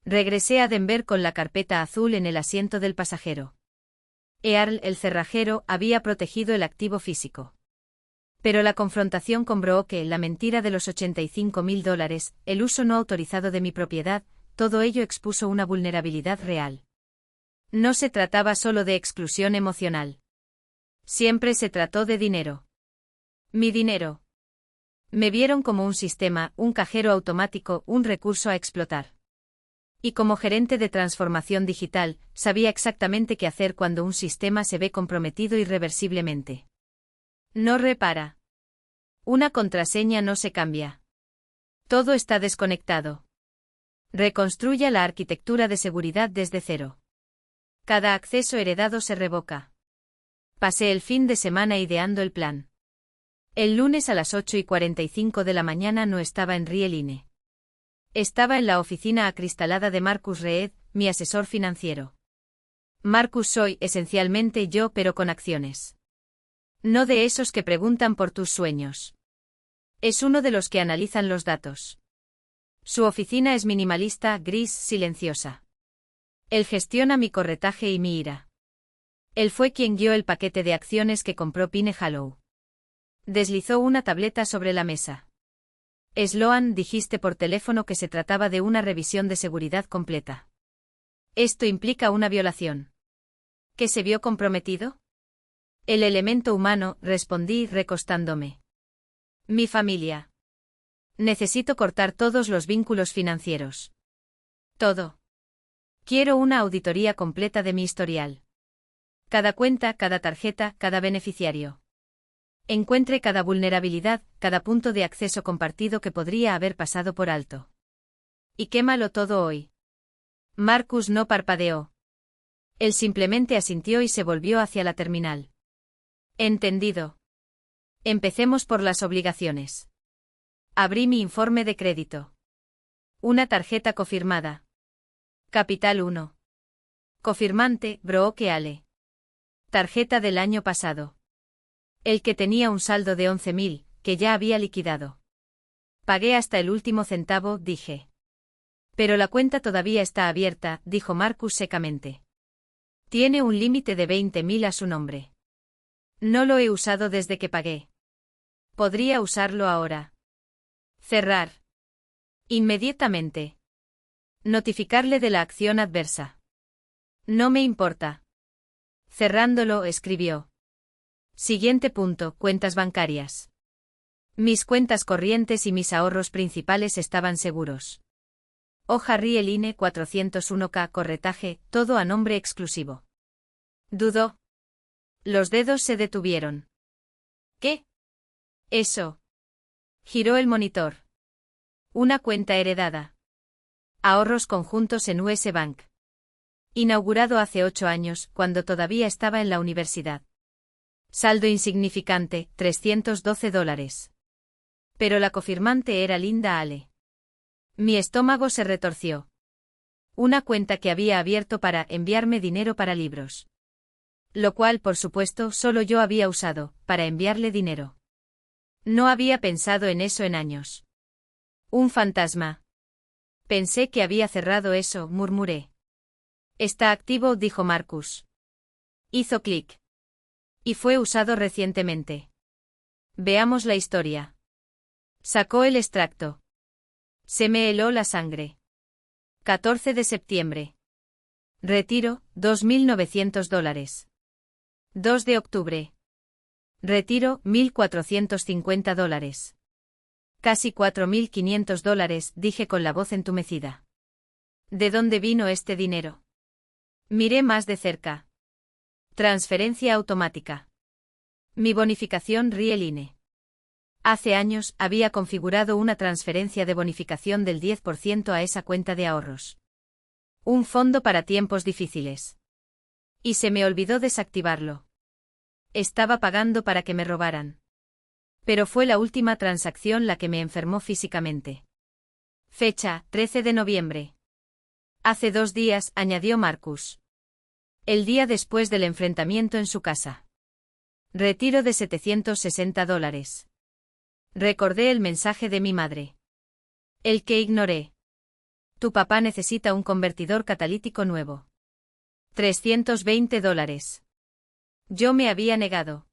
Regresé a Denver con la carpeta azul en el asiento del pasajero. Earl, el cerrajero, había protegido el activo físico. Pero la confrontación con Brooke, la mentira de los $85.000, el uso no autorizado de mi propiedad, todo ello expuso una vulnerabilidad real. No se trataba solo de exclusión emocional. Siempre se trató de dinero. Mi dinero. Me vieron como un sistema, un cajero automático, un recurso a explotar. Y como gerente de transformación digital, sabía exactamente qué hacer cuando un sistema se ve comprometido irreversiblemente. No repara. Una contraseña no se cambia. Todo está desconectado. Reconstruya la arquitectura de seguridad desde cero. Cada acceso heredado se revoca. Pasé el fin de semana ideando el plan. El lunes a las 8:45 de la mañana no estaba en Rieline. Estaba en la oficina acristalada de Marcus Reed, mi asesor financiero. Marcus, soy esencialmente yo, pero con acciones. No de esos que preguntan por tus sueños. Es uno de los que analizan los datos. Su oficina es minimalista, gris, silenciosa. Él gestiona mi corretaje y mi ira. Él fue quien guió el paquete de acciones que compró Pine Hollow. Deslizó una tableta sobre la mesa. Sloan, dijiste por teléfono que se trataba de una revisión de seguridad completa. Esto implica una violación. ¿Qué se vio comprometido? El elemento humano, respondí recostándome. Mi familia. Necesito cortar todos los vínculos financieros. Todo. Quiero una auditoría completa de mi historial. Cada cuenta, cada tarjeta, cada beneficiario. Encuentre cada vulnerabilidad, cada punto de acceso compartido que podría haber pasado por alto. Y quémalo todo hoy. Marcus no parpadeó. Él simplemente asintió y se volvió hacia la terminal. Entendido. Empecemos por las obligaciones. Abrí mi informe de crédito. Una tarjeta cofirmada. Capital 1. Cofirmante, Brooke Ale. Tarjeta del año pasado. El que tenía un saldo de 11.000, que ya había liquidado. Pagué hasta el último centavo, dije. Pero la cuenta todavía está abierta, dijo Marcus secamente. Tiene un límite de 20.000 a su nombre. No lo he usado desde que pagué. Podría usarlo ahora. Cerrar. Inmediatamente. Notificarle de la acción adversa. No me importa. Cerrándolo, escribió. Siguiente punto, cuentas bancarias. Mis cuentas corrientes y mis ahorros principales estaban seguros. Hoja Rieline 401K, corretaje, todo a nombre exclusivo. Dudó. Los dedos se detuvieron. ¿Qué? Eso. Giró el monitor. Una cuenta heredada. Ahorros conjuntos en US Bank. Inaugurado hace 8 años, cuando todavía estaba en la universidad. Saldo insignificante, $312. Pero la cofirmante era Linda Ale. Mi estómago se retorció. Una cuenta que había abierto para enviarme dinero para libros. Lo cual, por supuesto, solo yo había usado, para enviarle dinero. No había pensado en eso en años. Un fantasma. Pensé que había cerrado eso, murmuré. Está activo, dijo Marcus. Hizo clic. Y fue usado recientemente. Veamos la historia. Sacó el extracto. Se me heló la sangre. 14 de septiembre. Retiro, $2.900. 2 de octubre. Retiro, $1.450. Casi $4.500, dije con la voz entumecida. ¿De dónde vino este dinero? Miré más de cerca. Transferencia automática. Mi bonificación Rieline. Hace años había configurado una transferencia de bonificación del 10% a esa cuenta de ahorros. Un fondo para tiempos difíciles. Y se me olvidó desactivarlo. Estaba pagando para que me robaran. Pero fue la última transacción la que me enfermó físicamente. Fecha, 13 de noviembre. Hace 2 días, añadió Marcus. El día después del enfrentamiento en su casa. Retiro de $760. Recordé el mensaje de mi madre. El que ignoré. Tu papá necesita un convertidor catalítico nuevo. $320. Yo me había negado.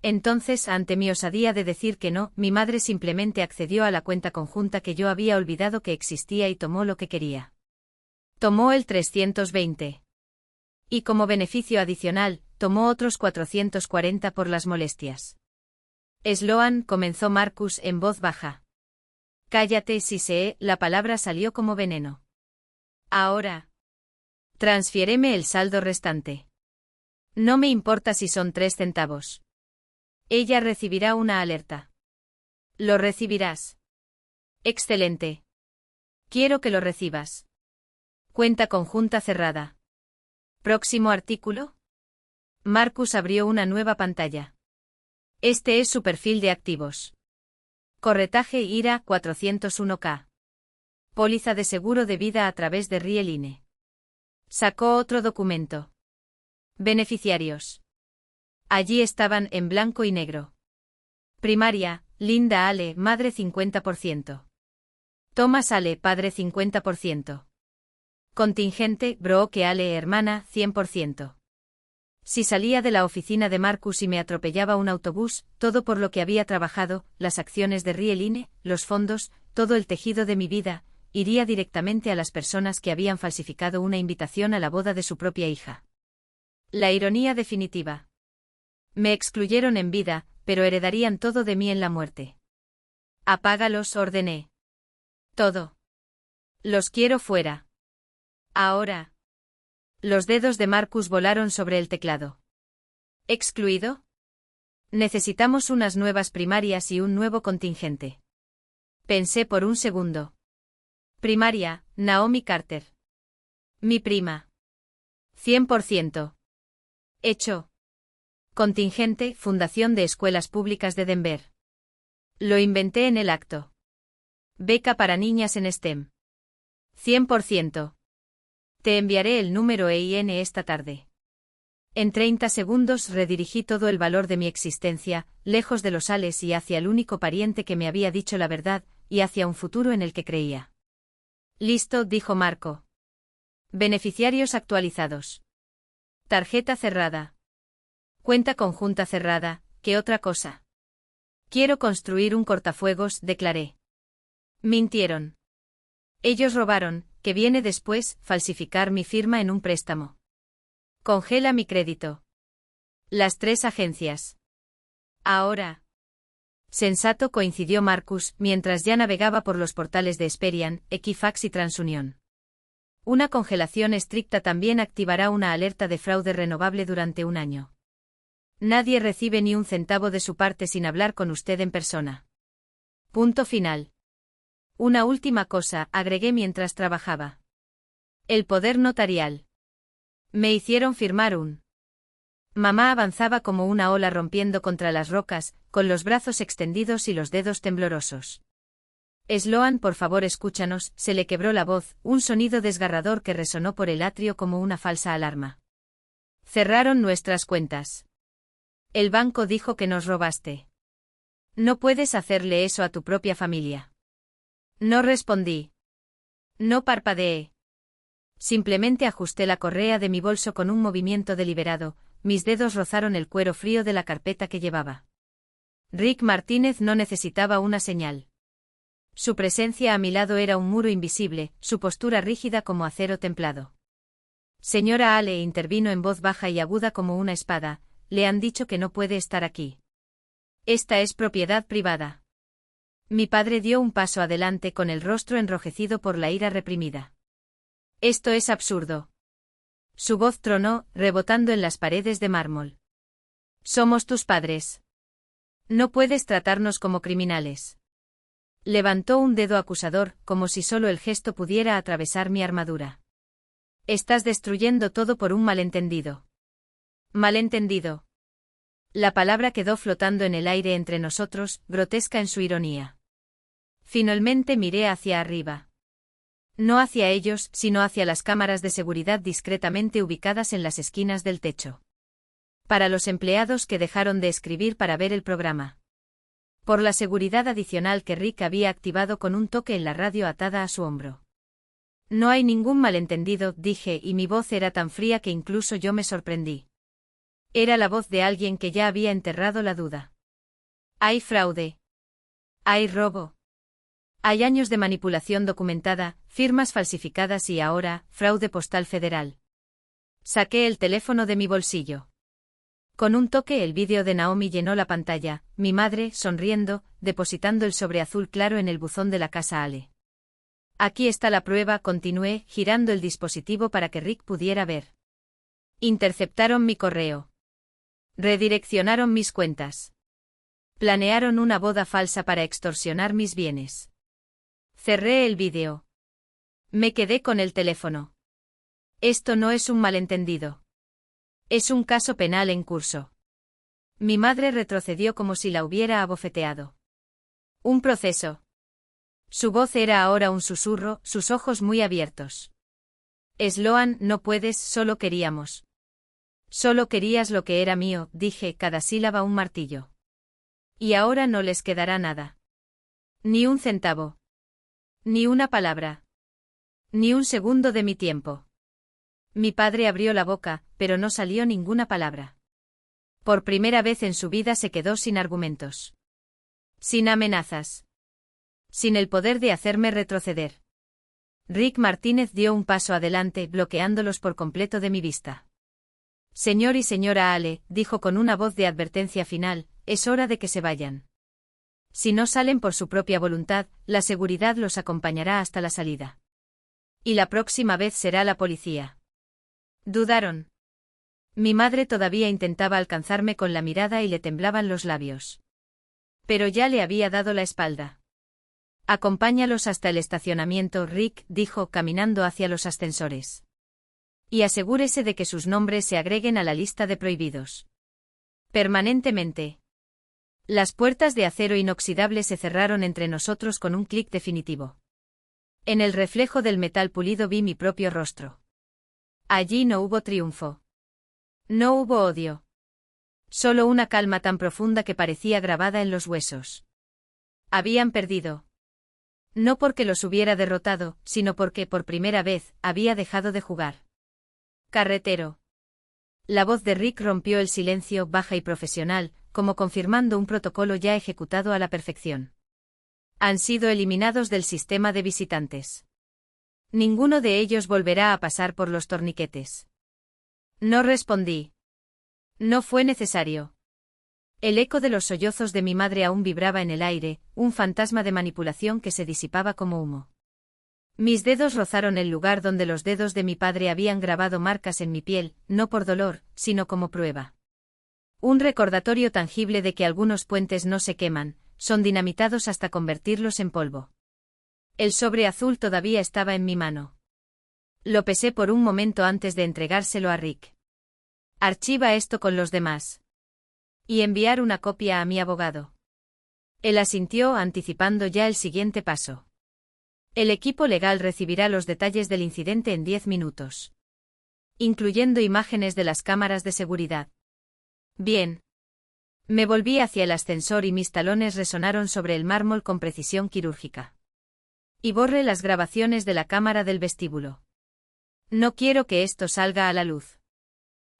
Entonces, ante mi osadía de decir que no, mi madre simplemente accedió a la cuenta conjunta que yo había olvidado que existía y tomó lo que quería. Tomó el 320. Y como beneficio adicional, tomó otros 440 por las molestias. Sloan, comenzó Marcus en voz baja. Cállate, Sisee, la palabra salió como veneno. Ahora. Transfiéreme el saldo restante. No me importa si son 3 centavos. Ella recibirá una alerta. Lo recibirás. Excelente. Quiero que lo recibas. Cuenta conjunta cerrada. Próximo artículo. Marcus abrió una nueva pantalla. Este es su perfil de activos. Corretaje IRA 401k. Póliza de seguro de vida a través de Rieline. Sacó otro documento. Beneficiarios. Allí estaban en blanco y negro. Primaria, Linda Ale, madre 50%. Thomas Ale, padre 50%. Contingente, Brooke Ale, hermana, 100%. Si salía de la oficina de Marcus y me atropellaba un autobús, todo por lo que había trabajado, las acciones de Rieline, los fondos, todo el tejido de mi vida, iría directamente a las personas que habían falsificado una invitación a la boda de su propia hija. La ironía definitiva. Me excluyeron en vida, pero heredarían todo de mí en la muerte. Apágalos, ordené. Todo. Los quiero fuera. Ahora. Los dedos de Marcus volaron sobre el teclado. ¿Excluido? Necesitamos unas nuevas primarias y un nuevo contingente. Pensé por un segundo. Primaria, Naomi Carter. Mi prima. 100%. Hecho. Contingente, Fundación de Escuelas Públicas de Denver. Lo inventé en el acto. Beca para niñas en STEM. 100%. Te enviaré el número EIN esta tarde. En 30 segundos redirigí todo el valor de mi existencia, lejos de los Ales y hacia el único pariente que me había dicho la verdad, y hacia un futuro en el que creía. Listo, dijo Marco. Beneficiarios actualizados. Tarjeta cerrada. Cuenta conjunta cerrada, ¿qué otra cosa? Quiero construir un cortafuegos, declaré. Mintieron. Ellos robaron, que viene después, falsificar mi firma en un préstamo. Congela mi crédito. Las 3 agencias. Ahora. Sensato, coincidió Marcus, mientras ya navegaba por los portales de Experian, Equifax y TransUnion. Una congelación estricta también activará una alerta de fraude renovable durante un año. Nadie recibe ni un centavo de su parte sin hablar con usted en persona. Punto final. Una última cosa, agregué mientras trabajaba. El poder notarial. Me hicieron firmar un. Mamá avanzaba como una ola rompiendo contra las rocas, con los brazos extendidos y los dedos temblorosos. Sloan, por favor, escúchanos, se le quebró la voz, un sonido desgarrador que resonó por el atrio como una falsa alarma. Cerraron nuestras cuentas. El banco dijo que nos robaste. No puedes hacerle eso a tu propia familia. No respondí. No parpadeé. Simplemente ajusté la correa de mi bolso con un movimiento deliberado, mis dedos rozaron el cuero frío de la carpeta que llevaba. Rick Martínez no necesitaba una señal. Su presencia a mi lado era un muro invisible, su postura rígida como acero templado. Señora Ale, intervino en voz baja y aguda como una espada, le han dicho que no puede estar aquí. Esta es propiedad privada. Mi padre dio un paso adelante con el rostro enrojecido por la ira reprimida. Esto es absurdo. Su voz tronó, rebotando en las paredes de mármol. Somos tus padres. No puedes tratarnos como criminales. Levantó un dedo acusador, como si solo el gesto pudiera atravesar mi armadura. Estás destruyendo todo por un malentendido. Malentendido. La palabra quedó flotando en el aire entre nosotros, grotesca en su ironía. Finalmente miré hacia arriba. No hacia ellos, sino hacia las cámaras de seguridad discretamente ubicadas en las esquinas del techo. Para los empleados que dejaron de escribir para ver el programa. Por la seguridad adicional que Rick había activado con un toque en la radio atada a su hombro. No hay ningún malentendido, dije, y mi voz era tan fría que incluso yo me sorprendí. Era la voz de alguien que ya había enterrado la duda. Hay fraude. Hay robo. Hay años de manipulación documentada, firmas falsificadas y ahora, fraude postal federal. Saqué el teléfono de mi bolsillo. Con un toque el vídeo de Naomi llenó la pantalla, mi madre, sonriendo, depositando el sobre azul claro en el buzón de la casa Ale. Aquí está la prueba, continué, girando el dispositivo para que Rick pudiera ver. Interceptaron mi correo. Redireccionaron mis cuentas. Planearon una boda falsa para extorsionar mis bienes. Cerré el vídeo. Me quedé con el teléfono. Esto no es un malentendido. Es un caso penal en curso. Mi madre retrocedió como si la hubiera abofeteado. Un proceso. Su voz era ahora un susurro, sus ojos muy abiertos. Sloan, no puedes, solo queríamos. Solo querías lo que era mío, dije, cada sílaba un martillo. Y ahora no les quedará nada. Ni un centavo. Ni una palabra. Ni un segundo de mi tiempo. Mi padre abrió la boca, pero no salió ninguna palabra. Por primera vez en su vida se quedó sin argumentos. Sin amenazas. Sin el poder de hacerme retroceder. Rick Martínez dio un paso adelante, bloqueándolos por completo de mi vista. Señor y señora Ale, dijo con una voz de advertencia final, es hora de que se vayan. Si no salen por su propia voluntad, la seguridad los acompañará hasta la salida. Y la próxima vez será la policía. Dudaron. Mi madre todavía intentaba alcanzarme con la mirada y le temblaban los labios. Pero ya le había dado la espalda. Acompáñalos hasta el estacionamiento, Rick, dijo, caminando hacia los ascensores. Y asegúrese de que sus nombres se agreguen a la lista de prohibidos. Permanentemente. Las puertas de acero inoxidable se cerraron entre nosotros con un clic definitivo. En el reflejo del metal pulido vi mi propio rostro. Allí no hubo triunfo. No hubo odio. Solo una calma tan profunda que parecía grabada en los huesos. Habían perdido. No porque los hubiera derrotado, sino porque, por primera vez, había dejado de jugar. Carretero. La voz de Rick rompió el silencio, baja y profesional, como confirmando un protocolo ya ejecutado a la perfección. Han sido eliminados del sistema de visitantes. Ninguno de ellos volverá a pasar por los torniquetes. No respondí. No fue necesario. El eco de los sollozos de mi madre aún vibraba en el aire, un fantasma de manipulación que se disipaba como humo. Mis dedos rozaron el lugar donde los dedos de mi padre habían grabado marcas en mi piel, no por dolor, sino como prueba. Un recordatorio tangible de que algunos puentes no se queman, son dinamitados hasta convertirlos en polvo. El sobre azul todavía estaba en mi mano. Lo pesé por un momento antes de entregárselo a Rick. Archiva esto con los demás. Y enviar una copia a mi abogado. Él asintió, anticipando ya el siguiente paso. El equipo legal recibirá los detalles del incidente en 10 minutos. Incluyendo imágenes de las cámaras de seguridad. Bien. Me volví hacia el ascensor y mis talones resonaron sobre el mármol con precisión quirúrgica. Y borré las grabaciones de la cámara del vestíbulo. No quiero que esto salga a la luz.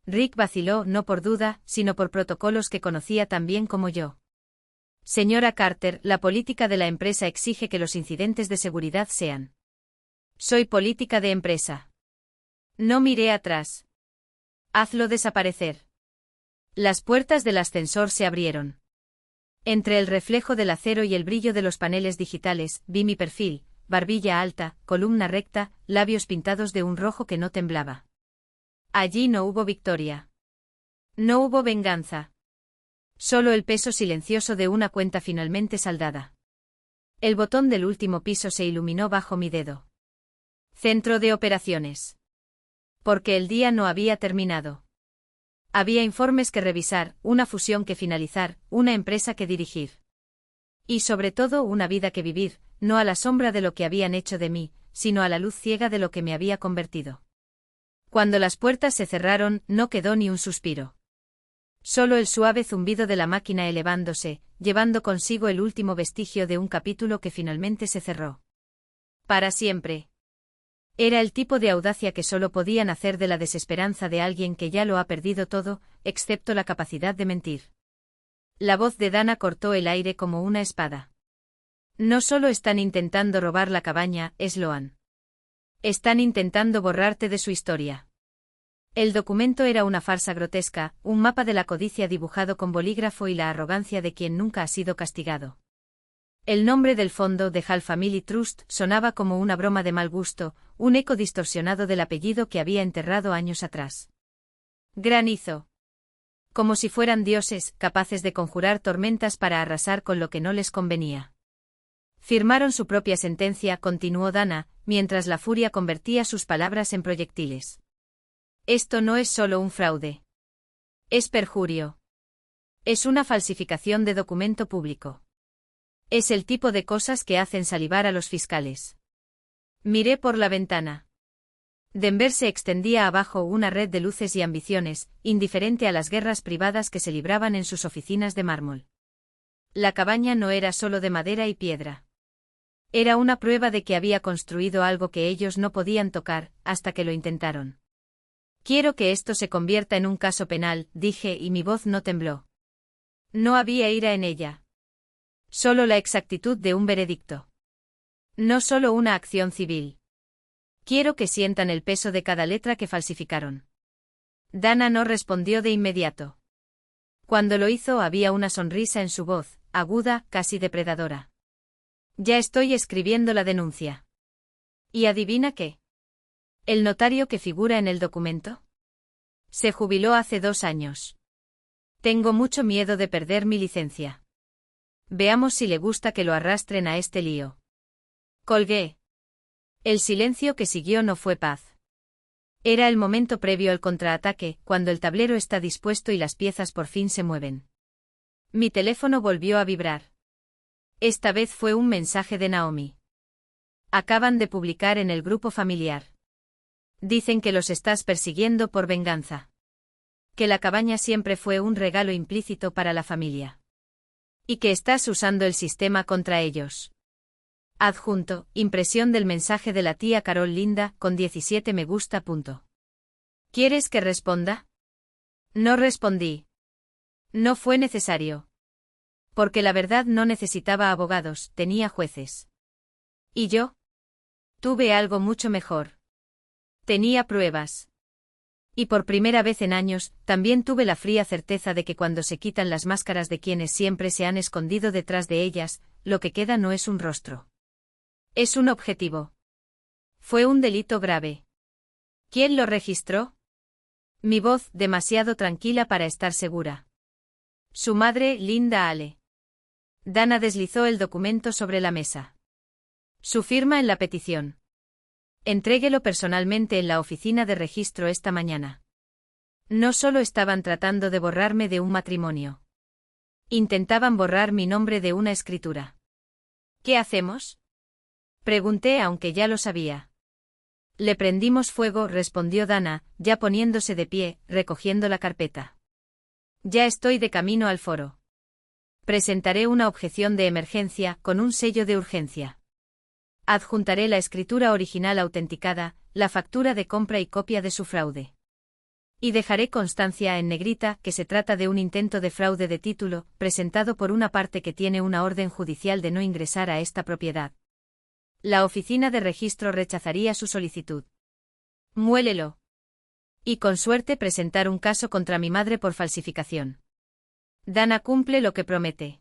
Rick vaciló, no por duda, sino por protocolos que conocía tan bien como yo. Señora Carter, la política de la empresa exige que los incidentes de seguridad sean. Soy política de empresa. No miré atrás. Hazlo desaparecer. Las puertas del ascensor se abrieron. Entre el reflejo del acero y el brillo de los paneles digitales, vi mi perfil, barbilla alta, columna recta, labios pintados de un rojo que no temblaba. Allí no hubo victoria. No hubo venganza. Solo el peso silencioso de una cuenta finalmente saldada. El botón del último piso se iluminó bajo mi dedo. Centro de operaciones. Porque el día no había terminado. Había informes que revisar, una fusión que finalizar, una empresa que dirigir. Y sobre todo una vida que vivir, no a la sombra de lo que habían hecho de mí, sino a la luz ciega de lo que me había convertido. Cuando las puertas se cerraron, no quedó ni un suspiro. Solo el suave zumbido de la máquina elevándose, llevando consigo el último vestigio de un capítulo que finalmente se cerró. Para siempre. Era el tipo de audacia que solo podía nacer de la desesperanza de alguien que ya lo ha perdido todo, excepto la capacidad de mentir. La voz de Dana cortó el aire como una espada. No solo están intentando robar la cabaña, Sloan. Están intentando borrarte de su historia. El documento era una farsa grotesca, un mapa de la codicia dibujado con bolígrafo y la arrogancia de quien nunca ha sido castigado. El nombre del fondo de Hall Family Trust sonaba como una broma de mal gusto, un eco distorsionado del apellido que había enterrado años atrás. Granizo. Como si fueran dioses, capaces de conjurar tormentas para arrasar con lo que no les convenía. Firmaron su propia sentencia, continuó Dana, mientras la furia convertía sus palabras en proyectiles. Esto no es solo un fraude. Es perjurio. Es una falsificación de documento público. Es el tipo de cosas que hacen salivar a los fiscales. Miré por la ventana. Denver se extendía abajo una red de luces y ambiciones, indiferente a las guerras privadas que se libraban en sus oficinas de mármol. La cabaña no era solo de madera y piedra. Era una prueba de que había construido algo que ellos no podían tocar, hasta que lo intentaron. Quiero que esto se convierta en un caso penal, dije y mi voz no tembló. No había ira en ella. Solo la exactitud de un veredicto. No solo una acción civil. Quiero que sientan el peso de cada letra que falsificaron. Dana no respondió de inmediato. Cuando lo hizo había una sonrisa en su voz, aguda, casi depredadora. Ya estoy escribiendo la denuncia. ¿Y adivina qué? ¿El notario que figura en el documento? Se jubiló hace 2 años. Tengo mucho miedo de perder mi licencia. Veamos si le gusta que lo arrastren a este lío. Colgué. El silencio que siguió no fue paz. Era el momento previo al contraataque, cuando el tablero está dispuesto y las piezas por fin se mueven. Mi teléfono volvió a vibrar. Esta vez fue un mensaje de Naomi. Acaban de publicar en el grupo familiar. Dicen que los estás persiguiendo por venganza. Que la cabaña siempre fue un regalo implícito para la familia. Y que estás usando el sistema contra ellos. Adjunto, impresión del mensaje de la tía Carol Linda, con 17 me gusta. ¿Quieres que responda? No respondí. No fue necesario. Porque la verdad no necesitaba abogados, tenía jueces. ¿Y yo? Tuve algo mucho mejor. Tenía pruebas. Y por primera vez en años, también tuve la fría certeza de que cuando se quitan las máscaras de quienes siempre se han escondido detrás de ellas, lo que queda no es un rostro. Es un objetivo. Fue un delito grave. ¿Quién lo registró? Mi voz, demasiado tranquila para estar segura. Su madre, Linda Ale. Dana deslizó el documento sobre la mesa. Su firma en la petición. Entréguelo personalmente en la oficina de registro esta mañana. No solo estaban tratando de borrarme de un matrimonio. Intentaban borrar mi nombre de una escritura. ¿Qué hacemos? Pregunté aunque ya lo sabía. Le prendimos fuego, respondió Dana, ya poniéndose de pie, recogiendo la carpeta. Ya estoy de camino al foro. Presentaré una objeción de emergencia, con un sello de urgencia. Adjuntaré la escritura original autenticada, la factura de compra y copia de su fraude. Y dejaré constancia en negrita que se trata de un intento de fraude de título, presentado por una parte que tiene una orden judicial de no ingresar a esta propiedad. La oficina de registro rechazaría su solicitud. Muélelo. Y con suerte presentar un caso contra mi madre por falsificación. Dana cumple lo que promete.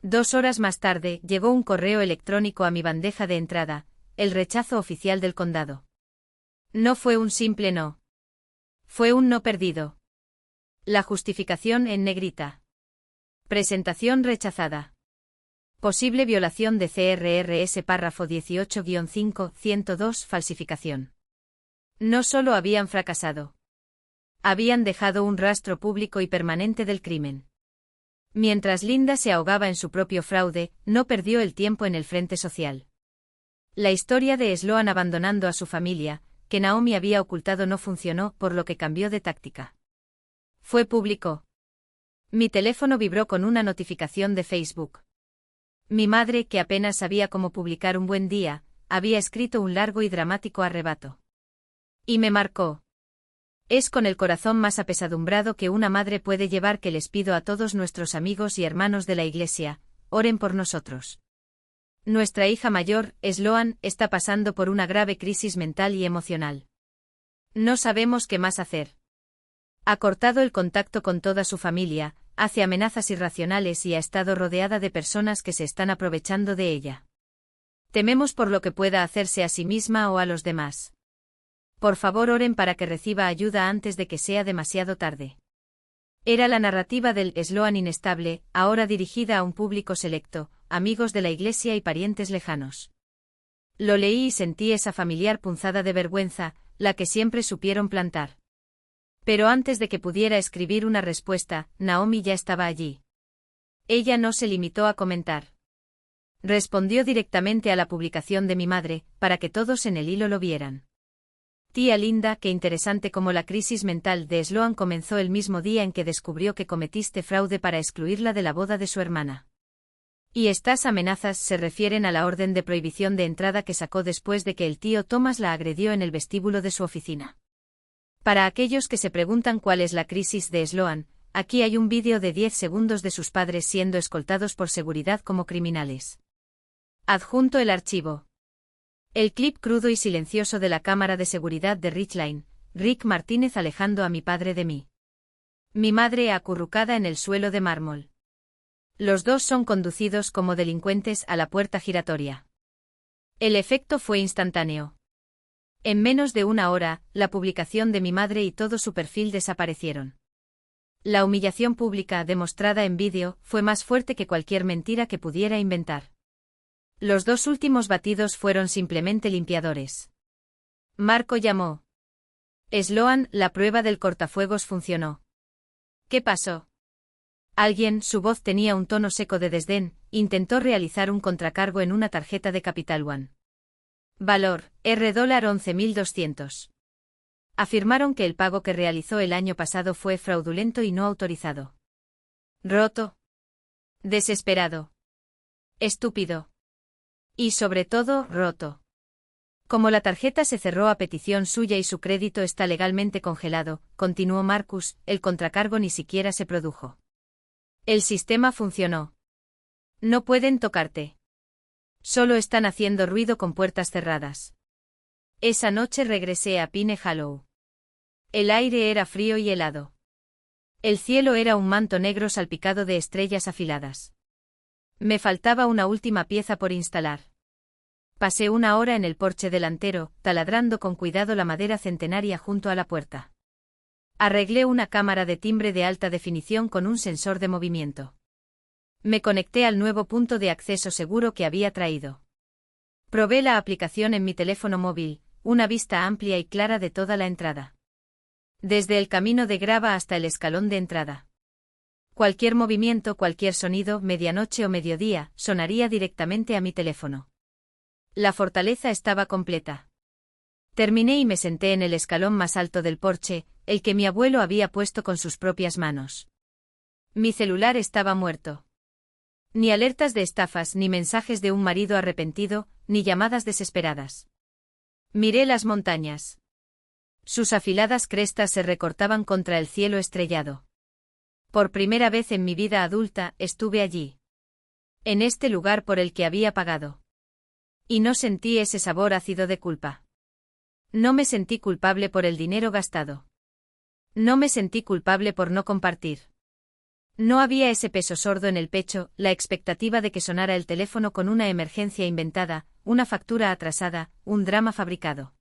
2 horas más tarde, llegó un correo electrónico a mi bandeja de entrada, el rechazo oficial del condado. No fue un simple no. Fue un no perdido. La justificación en negrita. Presentación rechazada. Posible violación de CRRS párrafo 18-5, 102, falsificación. No solo habían fracasado. Habían dejado un rastro público y permanente del crimen. Mientras Linda se ahogaba en su propio fraude, no perdió el tiempo en el frente social. La historia de Sloan abandonando a su familia, que Naomi había ocultado, no funcionó, por lo que cambió de táctica. Fue público. Mi teléfono vibró con una notificación de Facebook. Mi madre, que apenas sabía cómo publicar un buen día, había escrito un largo y dramático arrebato. Y me marcó. Es con el corazón más apesadumbrado que una madre puede llevar que les pido a todos nuestros amigos y hermanos de la iglesia, oren por nosotros. Nuestra hija mayor, Sloan, está pasando por una grave crisis mental y emocional. No sabemos qué más hacer. Ha cortado el contacto con toda su familia, hace amenazas irracionales y ha estado rodeada de personas que se están aprovechando de ella. Tememos por lo que pueda hacerse a sí misma o a los demás. Por favor, oren para que reciba ayuda antes de que sea demasiado tarde. Era la narrativa del Sloan inestable, ahora dirigida a un público selecto, amigos de la iglesia y parientes lejanos. Lo leí y sentí esa familiar punzada de vergüenza, la que siempre supieron plantar. Pero antes de que pudiera escribir una respuesta, Naomi ya estaba allí. Ella no se limitó a comentar. Respondió directamente a la publicación de mi madre, para que todos en el hilo lo vieran. Tía Linda, qué interesante cómo la crisis mental de Sloan comenzó el mismo día en que descubrió que cometiste fraude para excluirla de la boda de su hermana. Y estas amenazas se refieren a la orden de prohibición de entrada que sacó después de que el tío Thomas la agredió en el vestíbulo de su oficina. Para aquellos que se preguntan cuál es la crisis de Sloan, aquí hay un vídeo de 10 segundos de sus padres siendo escoltados por seguridad como criminales. Adjunto el archivo. El clip crudo y silencioso de la cámara de seguridad de Richline, Rick Martínez alejando a mi padre de mí. Mi madre acurrucada en el suelo de mármol. Los dos son conducidos como delincuentes a la puerta giratoria. El efecto fue instantáneo. En menos de 1 hora, la publicación de mi madre y todo su perfil desaparecieron. La humillación pública demostrada en vídeo fue más fuerte que cualquier mentira que pudiera inventar. Los 2 últimos batidos fueron simplemente limpiadores. Marco llamó. Sloan, la prueba del cortafuegos funcionó. ¿Qué pasó? Alguien, su voz tenía un tono seco de desdén, intentó realizar un contracargo en una tarjeta de Capital One. Valor, $11.200. Afirmaron que el pago que realizó el año pasado fue fraudulento y no autorizado. Roto. Desesperado. Estúpido. Y sobre todo, roto. Como la tarjeta se cerró a petición suya y su crédito está legalmente congelado, continuó Marcus, el contracargo ni siquiera se produjo. El sistema funcionó. No pueden tocarte. Solo están haciendo ruido con puertas cerradas. Esa noche regresé a Pine Hollow. El aire era frío y helado. El cielo era un manto negro salpicado de estrellas afiladas. Me faltaba una última pieza por instalar. Pasé una hora en el porche delantero, taladrando con cuidado la madera centenaria junto a la puerta. Arreglé una cámara de timbre de alta definición con un sensor de movimiento. Me conecté al nuevo punto de acceso seguro que había traído. Probé la aplicación en mi teléfono móvil, una vista amplia y clara de toda la entrada. Desde el camino de grava hasta el escalón de entrada. Cualquier movimiento, cualquier sonido, medianoche o mediodía, sonaría directamente a mi teléfono. La fortaleza estaba completa. Terminé y me senté en el escalón más alto del porche, el que mi abuelo había puesto con sus propias manos. Mi celular estaba muerto. Ni alertas de estafas, ni mensajes de un marido arrepentido, ni llamadas desesperadas. Miré las montañas. Sus afiladas crestas se recortaban contra el cielo estrellado. Por primera vez en mi vida adulta, estuve allí. En este lugar por el que había pagado. Y no sentí ese sabor ácido de culpa. No me sentí culpable por el dinero gastado. No me sentí culpable por no compartir. No había ese peso sordo en el pecho, la expectativa de que sonara el teléfono con una emergencia inventada, una factura atrasada, un drama fabricado.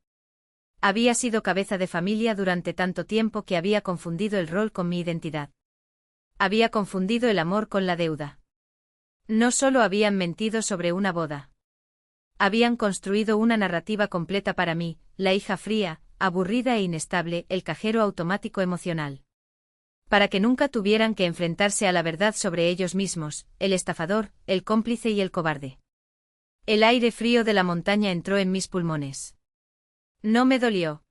Había sido cabeza de familia durante tanto tiempo que había confundido el rol con mi identidad. Había confundido el amor con la deuda. No solo habían mentido sobre una boda. Habían construido una narrativa completa para mí, la hija fría, aburrida e inestable, el cajero automático emocional. Para que nunca tuvieran que enfrentarse a la verdad sobre ellos mismos, el estafador, el cómplice y el cobarde. El aire frío de la montaña entró en mis pulmones. No me dolió.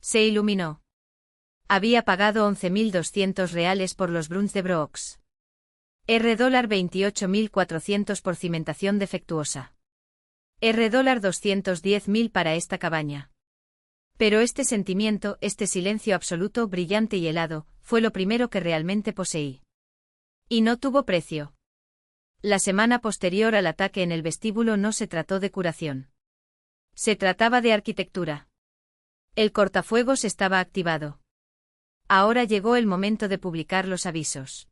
Se iluminó. Había pagado 11.200 reales por los Bruns de Brooks. $28.400 por cimentación defectuosa. $210.000 para esta cabaña. Pero este sentimiento, este silencio absoluto, brillante y helado, fue lo primero que realmente poseí. Y no tuvo precio. La semana posterior al ataque en el vestíbulo no se trató de curación. Se trataba de arquitectura. El cortafuegos estaba activado. Ahora llegó el momento de publicar los avisos.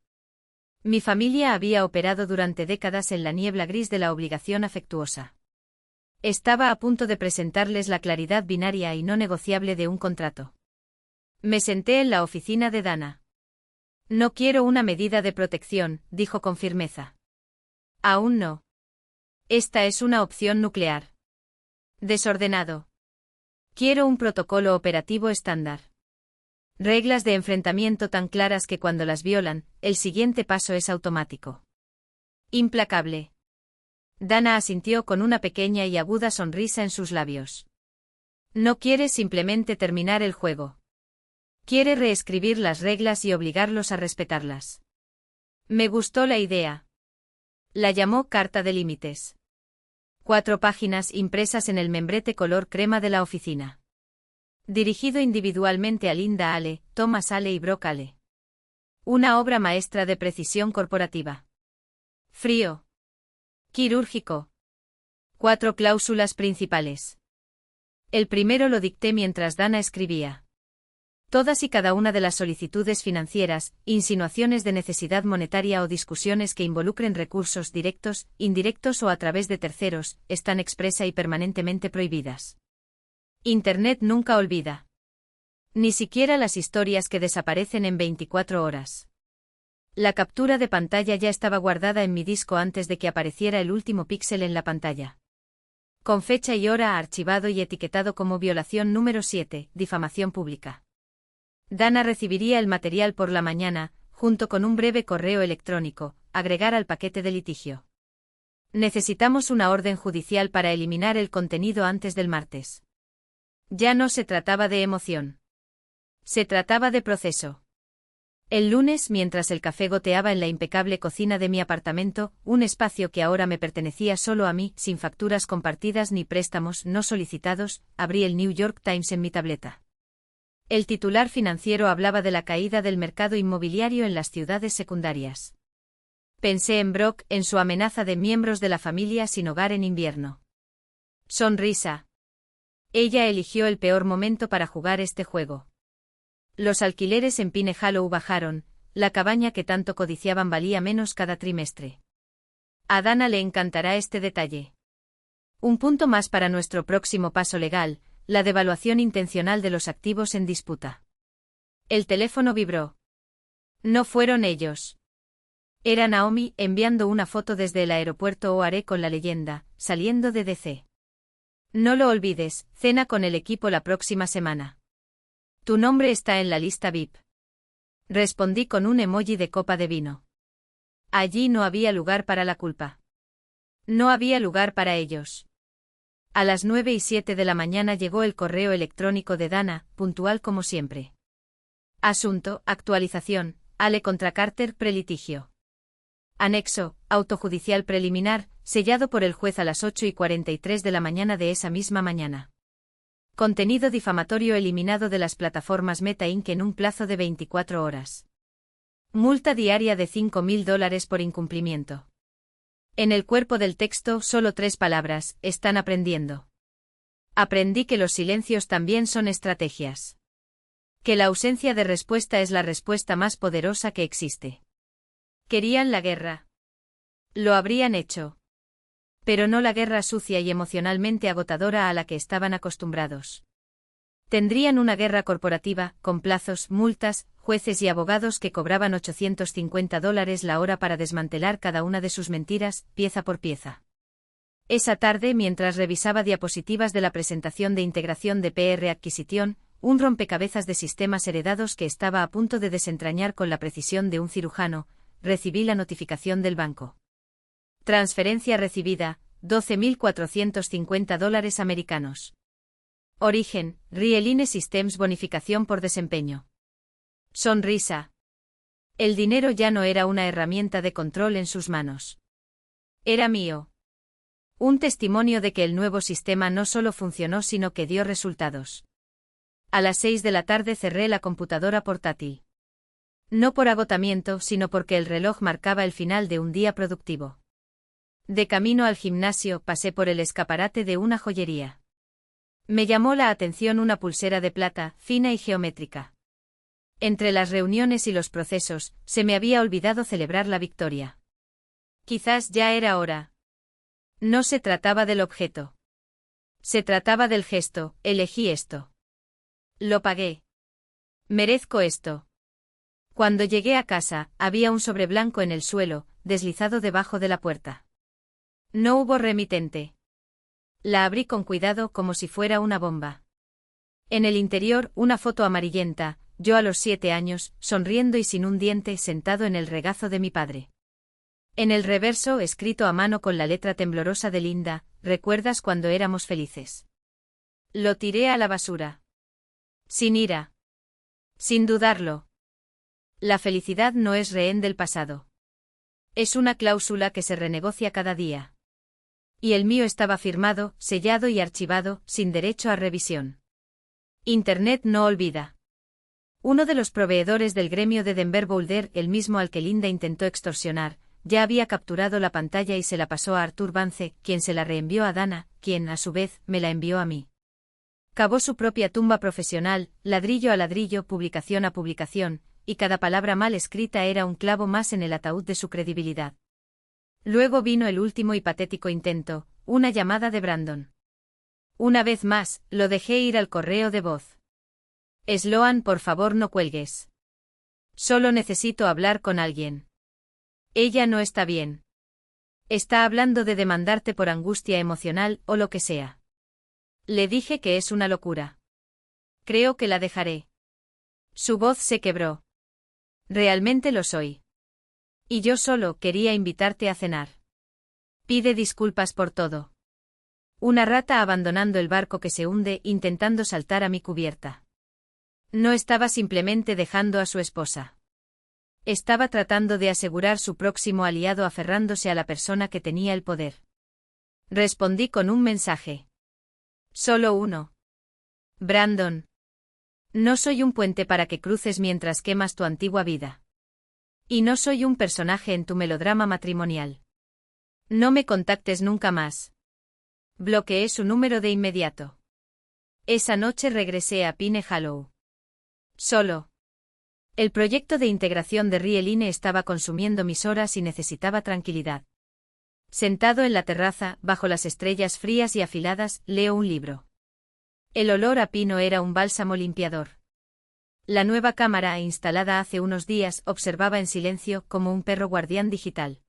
Mi familia había operado durante décadas en la niebla gris de la obligación afectuosa. Estaba a punto de presentarles la claridad binaria y no negociable de un contrato. Me senté en la oficina de Dana. No quiero una medida de protección, dijo con firmeza. Aún no. Esta es una opción nuclear. Desordenado. Quiero un protocolo operativo estándar. Reglas de enfrentamiento tan claras que cuando las violan, el siguiente paso es automático. Implacable. Dana asintió con una pequeña y aguda sonrisa en sus labios. No quiere simplemente terminar el juego. Quiere reescribir las reglas y obligarlos a respetarlas. Me gustó la idea. La llamó Carta de Límites. 4 páginas impresas en el membrete color crema de la oficina. Dirigido individualmente a Linda Ale, Thomas Ale y Brock Ale. Una obra maestra de precisión corporativa. Frío. Quirúrgico. 4 cláusulas principales. El primero lo dicté mientras Dana escribía. Todas y cada una de las solicitudes financieras, insinuaciones de necesidad monetaria o discusiones que involucren recursos directos, indirectos o a través de terceros, están expresa y permanentemente prohibidas. Internet nunca olvida. Ni siquiera las historias que desaparecen en 24 horas. La captura de pantalla ya estaba guardada en mi disco antes de que apareciera el último píxel en la pantalla. Con fecha y hora archivado y etiquetado como violación número 7, difamación pública. Dana recibiría el material por la mañana, junto con un breve correo electrónico, agregar al paquete de litigio. Necesitamos una orden judicial para eliminar el contenido antes del martes. Ya no se trataba de emoción. Se trataba de proceso. El lunes, mientras el café goteaba en la impecable cocina de mi apartamento, un espacio que ahora me pertenecía solo a mí, sin facturas compartidas ni préstamos no solicitados, abrí el New York Times en mi tableta. El titular financiero hablaba de la caída del mercado inmobiliario en las ciudades secundarias. Pensé en Brock, en su amenaza de miembros de la familia sin hogar en invierno. Sonrisa. Ella eligió el peor momento para jugar este juego. Los alquileres en Pine Hollow bajaron, la cabaña que tanto codiciaban valía menos cada trimestre. A Dana le encantará este detalle. Un punto más para nuestro próximo paso legal, la devaluación intencional de los activos en disputa. El teléfono vibró. No fueron ellos. Era Naomi enviando una foto desde el aeropuerto O'Hare con la leyenda, saliendo de DC. No lo olvides, cena con el equipo la próxima semana. Tu nombre está en la lista VIP. Respondí con un emoji de copa de vino. Allí no había lugar para la culpa. No había lugar para ellos. A las 9:07 de la mañana llegó el correo electrónico de Dana, puntual como siempre. Asunto, actualización, Ale contra Carter prelitigio. Anexo, autojudicial preliminar, sellado por el juez a las 8:43 de la mañana de esa misma mañana. Contenido difamatorio eliminado de las plataformas Meta Inc. en un plazo de 24 horas. Multa diaria de $5.000 por incumplimiento. En el cuerpo del texto solo 3 palabras, están aprendiendo. Aprendí que los silencios también son estrategias. Que la ausencia de respuesta es la respuesta más poderosa que existe. Querían la guerra. Lo habrían hecho. Pero no la guerra sucia y emocionalmente agotadora a la que estaban acostumbrados. Tendrían una guerra corporativa, con plazos, multas, jueces y abogados que cobraban $850 la hora para desmantelar cada una de sus mentiras, pieza por pieza. Esa tarde, mientras revisaba diapositivas de la presentación de integración de PR Adquisition, un rompecabezas de sistemas heredados que estaba a punto de desentrañar con la precisión de un cirujano, recibí la notificación del banco. Transferencia recibida, $12.450 americanos. Origen, Rieline Systems bonificación por desempeño. Sonrisa. El dinero ya no era una herramienta de control en sus manos. Era mío. Un testimonio de que el nuevo sistema no solo funcionó sino que dio resultados. A las 6 de la tarde cerré la computadora portátil. No por agotamiento, sino porque el reloj marcaba el final de un día productivo. De camino al gimnasio pasé por el escaparate de una joyería. Me llamó la atención una pulsera de plata, fina y geométrica. Entre las reuniones y los procesos, se me había olvidado celebrar la victoria. Quizás ya era hora. No se trataba del objeto. Se trataba del gesto, elegí esto. Lo pagué. Merezco esto. Cuando llegué a casa, había un sobre blanco en el suelo, deslizado debajo de la puerta. No hubo remitente. La abrí con cuidado como si fuera una bomba. En el interior, una foto amarillenta, yo a los 7 años, sonriendo y sin un diente, sentado en el regazo de mi padre. En el reverso, escrito a mano con la letra temblorosa de Linda, ¿recuerdas cuando éramos felices? Lo tiré a la basura. Sin ira. Sin dudarlo. La felicidad no es rehén del pasado. Es una cláusula que se renegocia cada día. Y el mío estaba firmado, sellado y archivado, sin derecho a revisión. Internet no olvida. Uno de los proveedores del gremio de Denver Boulder, el mismo al que Linda intentó extorsionar, ya había capturado la pantalla y se la pasó a Arthur Vance, quien se la reenvió a Dana, quien, a su vez, me la envió a mí. Cavó su propia tumba profesional, ladrillo a ladrillo, publicación a publicación, y cada palabra mal escrita era un clavo más en el ataúd de su credibilidad. Luego vino el último y patético intento, una llamada de Brandon. Una vez más, lo dejé ir al correo de voz. Sloan, por favor no cuelgues. Solo necesito hablar con alguien. Ella no está bien. Está hablando de demandarte por angustia emocional o lo que sea. Le dije que es una locura. Creo que la dejaré. Su voz se quebró. Realmente lo soy. Y yo solo quería invitarte a cenar. Pide disculpas por todo. Una rata abandonando el barco que se hunde intentando saltar a mi cubierta. No estaba simplemente dejando a su esposa. Estaba tratando de asegurar su próximo aliado aferrándose a la persona que tenía el poder. Respondí con un mensaje. Solo uno. Brandon. No soy un puente para que cruces mientras quemas tu antigua vida. Y no soy un personaje en tu melodrama matrimonial. No me contactes nunca más. Bloqueé su número de inmediato. Esa noche regresé a Pine Hollow. Solo. El proyecto de integración de Rieline estaba consumiendo mis horas y necesitaba tranquilidad. Sentado en la terraza, bajo las estrellas frías y afiladas, leo un libro. El olor a pino era un bálsamo limpiador. La nueva cámara, instalada hace unos días, observaba en silencio como un perro guardián digital.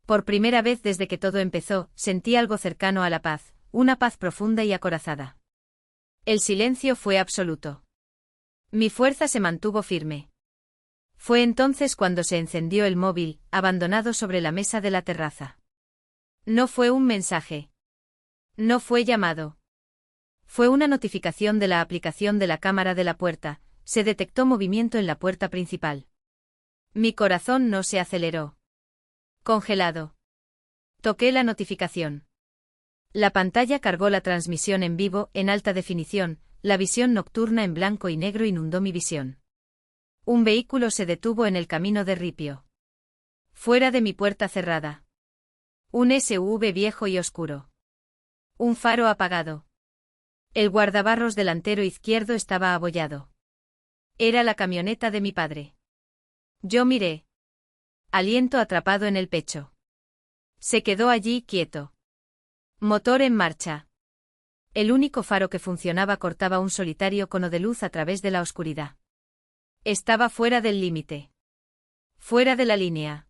Por primera vez desde que todo empezó, sentí algo cercano a la paz, una paz profunda y acorazada. El silencio fue absoluto. Mi fuerza se mantuvo firme. Fue entonces cuando se encendió el móvil, abandonado sobre la mesa de la terraza. No fue un mensaje. No fue llamado. Fue una notificación de la aplicación de la cámara de la puerta. Se detectó movimiento en la puerta principal. Mi corazón no se aceleró. Congelado. Toqué la notificación. La pantalla cargó la transmisión en vivo, en alta definición. La visión nocturna en blanco y negro inundó mi visión. Un vehículo se detuvo en el camino de ripio. Fuera de mi puerta cerrada. Un SUV viejo y oscuro. Un faro apagado. El guardabarros delantero izquierdo estaba abollado. Era la camioneta de mi padre. Yo miré. Aliento atrapado en el pecho. Se quedó allí quieto. Motor en marcha. El único faro que funcionaba cortaba un solitario cono de luz a través de la oscuridad. Estaba fuera del límite. Fuera de la línea.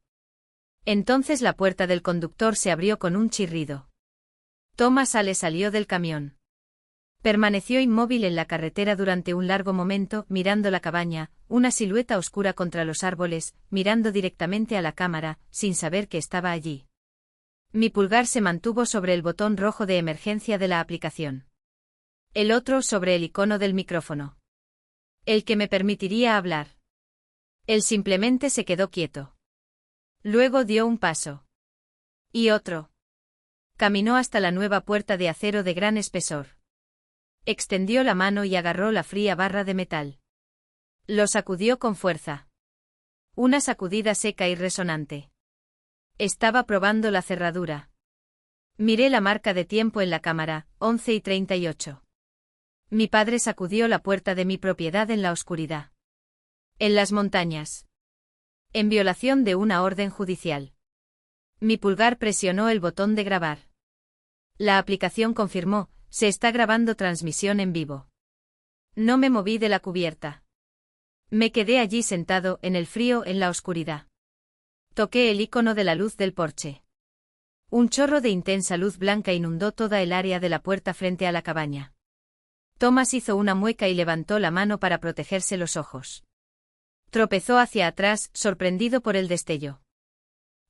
Entonces la puerta del conductor se abrió con un chirrido. Thomas Ale salió del camión. Permaneció inmóvil en la carretera durante un largo momento, mirando la cabaña, una silueta oscura contra los árboles, mirando directamente a la cámara, sin saber que estaba allí. Mi pulgar se mantuvo sobre el botón rojo de emergencia de la aplicación. El otro sobre el icono del micrófono. El que me permitiría hablar. Él simplemente se quedó quieto. Luego dio un paso. Y otro. Caminó hasta la nueva puerta de acero de gran espesor. Extendió la mano y agarró la fría barra de metal. Lo sacudió con fuerza. Una sacudida seca y resonante. Estaba probando la cerradura. Miré la marca de tiempo en la cámara, 11:38. Mi padre sacudió la puerta de mi propiedad en la oscuridad. En las montañas. En violación de una orden judicial. Mi pulgar presionó el botón de grabar. La aplicación confirmó, se está grabando transmisión en vivo. No me moví de la cubierta. Me quedé allí sentado, en el frío, en la oscuridad. Toqué el icono de la luz del porche. Un chorro de intensa luz blanca inundó toda el área de la puerta frente a la cabaña. Thomas hizo una mueca y levantó la mano para protegerse los ojos. Tropezó hacia atrás, sorprendido por el destello.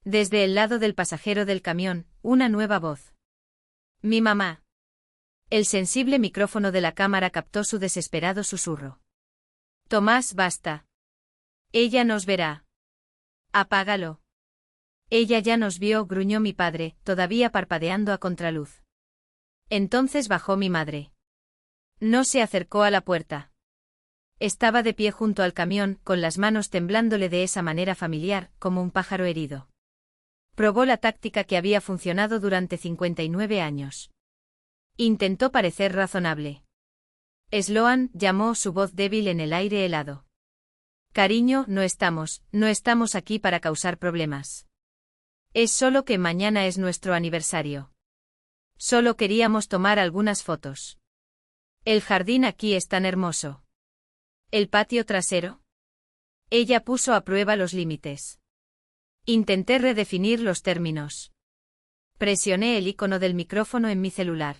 Desde el lado del pasajero del camión, una nueva voz. Mi mamá. El sensible micrófono de la cámara captó su desesperado susurro. Tomás, basta. Ella nos verá. Apágalo. Ella ya nos vio, gruñó mi padre, todavía parpadeando a contraluz. Entonces bajó mi madre. No se acercó a la puerta. Estaba de pie junto al camión, con las manos temblándole de esa manera familiar, como un pájaro herido. Probó la táctica que había funcionado durante 59 años. Intentó parecer razonable. Sloan, llamó, su voz débil en el aire helado. Cariño, no estamos aquí para causar problemas. Es solo que mañana es nuestro aniversario. Solo queríamos tomar algunas fotos. El jardín aquí es tan hermoso. ¿El patio trasero? Ella puso a prueba los límites. Intenté redefinir los términos. Presioné el icono del micrófono en mi celular.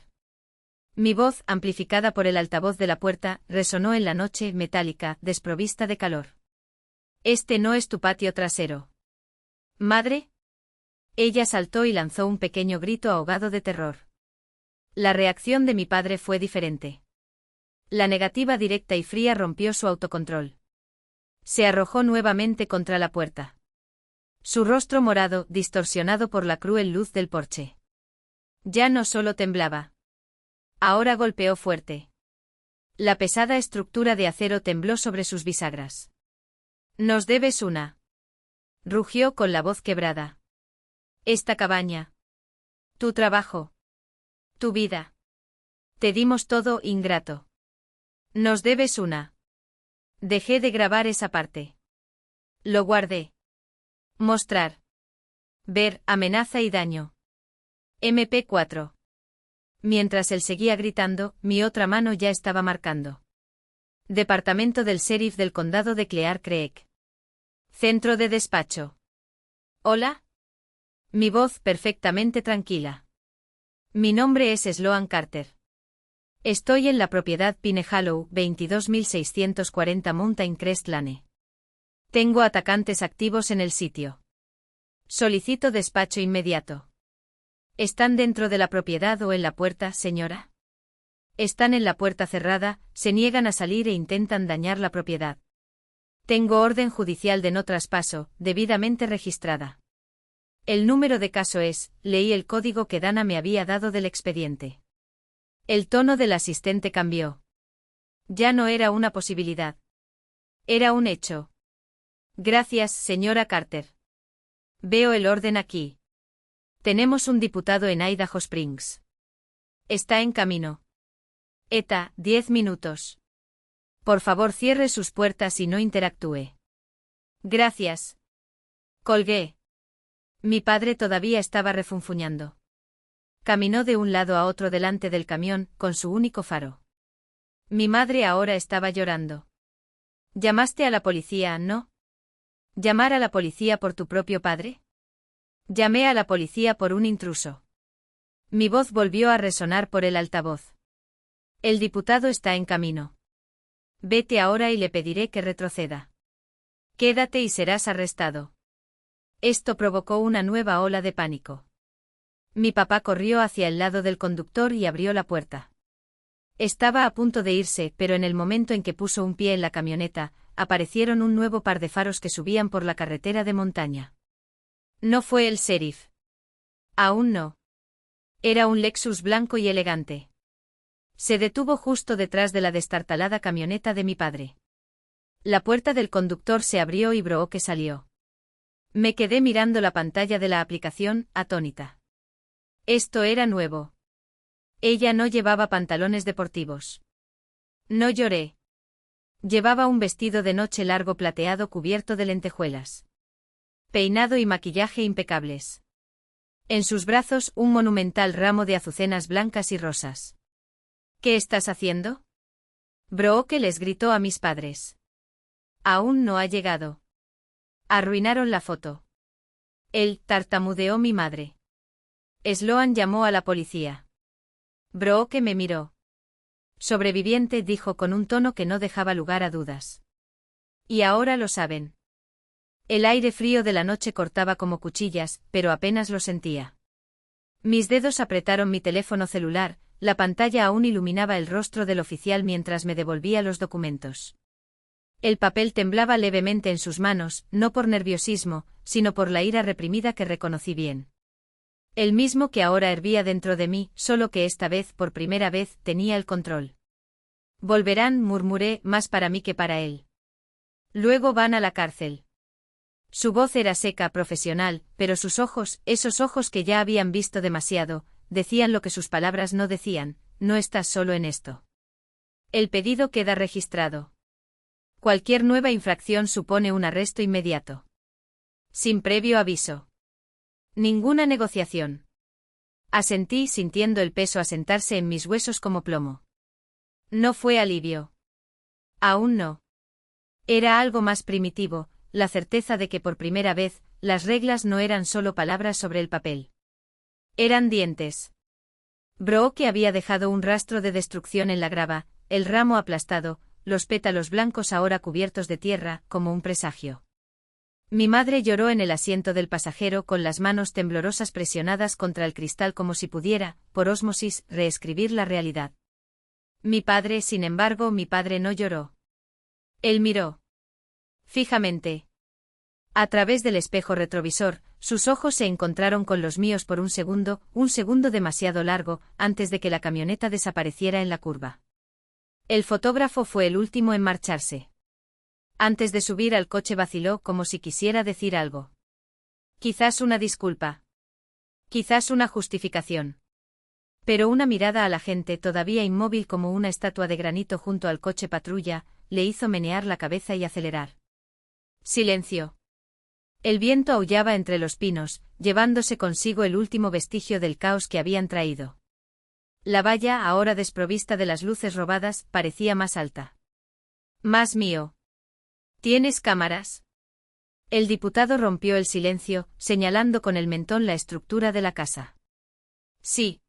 Mi voz, amplificada por el altavoz de la puerta, resonó en la noche, metálica, desprovista de calor. Este no es tu patio trasero. ¿Madre? Ella saltó y lanzó un pequeño grito ahogado de terror. La reacción de mi padre fue diferente. La negativa directa y fría rompió su autocontrol. Se arrojó nuevamente contra la puerta. Su rostro morado, distorsionado por la cruel luz del porche. Ya no solo temblaba. Ahora golpeó fuerte. La pesada estructura de acero tembló sobre sus bisagras. Nos debes una. Rugió con la voz quebrada. Esta cabaña. Tu trabajo. Tu vida. Te dimos todo, ingrato. Nos debes una. Dejé de grabar esa parte. Lo guardé. Mostrar. Ver, amenaza y daño. MP4. Mientras él seguía gritando, mi otra mano ya estaba marcando. Departamento del Sheriff del Condado de Clear Creek. Centro de despacho. ¿Hola? Mi voz perfectamente tranquila. Mi nombre es Sloan Carter. Estoy en la propiedad Pine Hollow, 22.640 Mountain Crest Lane. Tengo atacantes activos en el sitio. Solicito despacho inmediato. ¿Están dentro de la propiedad o en la puerta, señora? Están en la puerta cerrada, se niegan a salir e intentan dañar la propiedad. Tengo orden judicial de no traspaso, debidamente registrada. El número de caso es, leí el código que Dana me había dado del expediente. El tono del asistente cambió. Ya no era una posibilidad. Era un hecho. Gracias, señora Carter. Veo el orden aquí. Tenemos un diputado en Idaho Springs. Está en camino. ETA, 10 minutos. Por favor, cierre sus puertas y no interactúe. Gracias. Colgué. Mi padre todavía estaba refunfuñando. Caminó de un lado a otro delante del camión, con su único faro. Mi madre ahora estaba llorando. ¿Llamaste a la policía, no? ¿Llamar a la policía por tu propio padre? Llamé a la policía por un intruso. Mi voz volvió a resonar por el altavoz. El diputado está en camino. Vete ahora y le pediré que retroceda. Quédate y serás arrestado. Esto provocó una nueva ola de pánico. Mi papá corrió hacia el lado del conductor y abrió la puerta. Estaba a punto de irse, pero en el momento en que puso un pie en la camioneta, aparecieron un nuevo par de faros que subían por la carretera de montaña. No fue el sheriff. Aún no. Era un Lexus blanco y elegante. Se detuvo justo detrás de la destartalada camioneta de mi padre. La puerta del conductor se abrió y Brooke salió. Me quedé mirando la pantalla de la aplicación, atónita. Esto era nuevo. Ella no llevaba pantalones deportivos. No lloré. Llevaba un vestido de noche largo plateado cubierto de lentejuelas. Peinado y maquillaje impecables. En sus brazos un monumental ramo de azucenas blancas y rosas. ¿Qué estás haciendo? Brooke les gritó a mis padres. Aún no ha llegado. Arruinaron la foto. Él, tartamudeó mi madre. Sloan llamó a la policía. Brooke me miró. Sobreviviente, dijo con un tono que no dejaba lugar a dudas. Y ahora lo saben. El aire frío de la noche cortaba como cuchillas, pero apenas lo sentía. Mis dedos apretaron mi teléfono celular, la pantalla aún iluminaba el rostro del oficial mientras me devolvía los documentos. El papel temblaba levemente en sus manos, no por nerviosismo, sino por la ira reprimida que reconocí bien. El mismo que ahora hervía dentro de mí, solo que esta vez, por primera vez, tenía el control. Volverán, murmuré, más para mí que para él. Luego van a la cárcel. Su voz era seca, profesional, pero sus ojos, esos ojos que ya habían visto demasiado, decían lo que sus palabras no decían: no estás solo en esto. El pedido queda registrado. Cualquier nueva infracción supone un arresto inmediato. Sin previo aviso. Ninguna negociación. Asentí sintiendo el peso asentarse en mis huesos como plomo. No fue alivio. Aún no. Era algo más primitivo, la certeza de que por primera vez, las reglas no eran solo palabras sobre el papel. Eran dientes. Brooke había dejado un rastro de destrucción en la grava, el ramo aplastado, los pétalos blancos ahora cubiertos de tierra, como un presagio. Mi madre lloró en el asiento del pasajero con las manos temblorosas presionadas contra el cristal como si pudiera, por ósmosis, reescribir la realidad. Mi padre, sin embargo, mi padre no lloró. Él miró. Fijamente. A través del espejo retrovisor, sus ojos se encontraron con los míos por un segundo demasiado largo, antes de que la camioneta desapareciera en la curva. El fotógrafo fue el último en marcharse. Antes de subir al coche vaciló como si quisiera decir algo. Quizás una disculpa. Quizás una justificación. Pero una mirada a la gente todavía inmóvil como una estatua de granito junto al coche patrulla, le hizo menear la cabeza y acelerar. Silencio. El viento aullaba entre los pinos, llevándose consigo el último vestigio del caos que habían traído. La valla, ahora desprovista de las luces robadas, parecía más alta. Más mío. ¿Tienes cámaras? El diputado rompió el silencio, señalando con el mentón la estructura de la casa. Sí.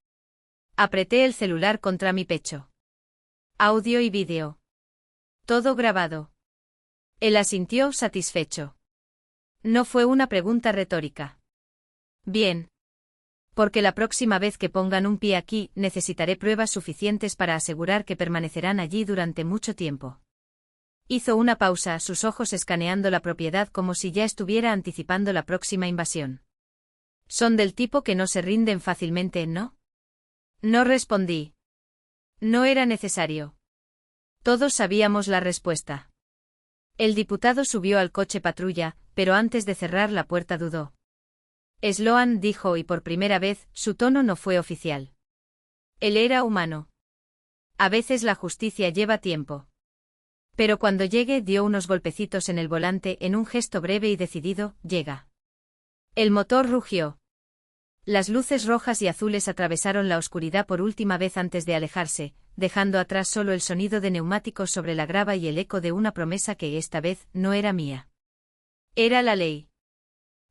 Apreté el celular contra mi pecho. Audio y vídeo. Todo grabado. Él asintió satisfecho. No fue una pregunta retórica. Bien. Porque la próxima vez que pongan un pie aquí, necesitaré pruebas suficientes para asegurar que permanecerán allí durante mucho tiempo. Hizo una pausa, sus ojos escaneando la propiedad como si ya estuviera anticipando la próxima invasión. Son del tipo que no se rinden fácilmente, ¿no? No respondí. No era necesario. Todos sabíamos la respuesta. El diputado subió al coche patrulla, pero antes de cerrar la puerta dudó. Sloan dijo y por primera vez, su tono no fue oficial. Él era humano. A veces la justicia lleva tiempo. Pero cuando llegue dio unos golpecitos en el volante en un gesto breve y decidido, llega. El motor rugió. Las luces rojas y azules atravesaron la oscuridad por última vez antes de alejarse, dejando atrás solo el sonido de neumáticos sobre la grava y el eco de una promesa que esta vez no era mía. Era la ley.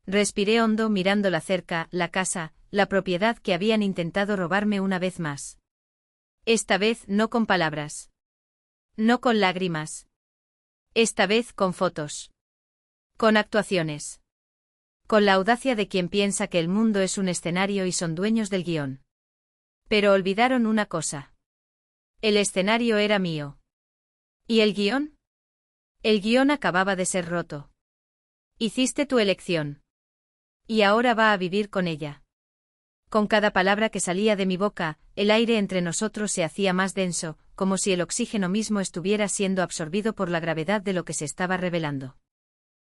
Respiré hondo mirando la cerca, la casa, la propiedad que habían intentado robarme una vez más. Esta vez no con palabras. No con lágrimas. Esta vez con fotos. Con actuaciones. Con la audacia de quien piensa que el mundo es un escenario y son dueños del guión. Pero olvidaron una cosa. El escenario era mío. ¿Y el guión? El guión acababa de ser roto. Hiciste tu elección. Y ahora va a vivir con ella. Con cada palabra que salía de mi boca, el aire entre nosotros se hacía más denso, como si el oxígeno mismo estuviera siendo absorbido por la gravedad de lo que se estaba revelando.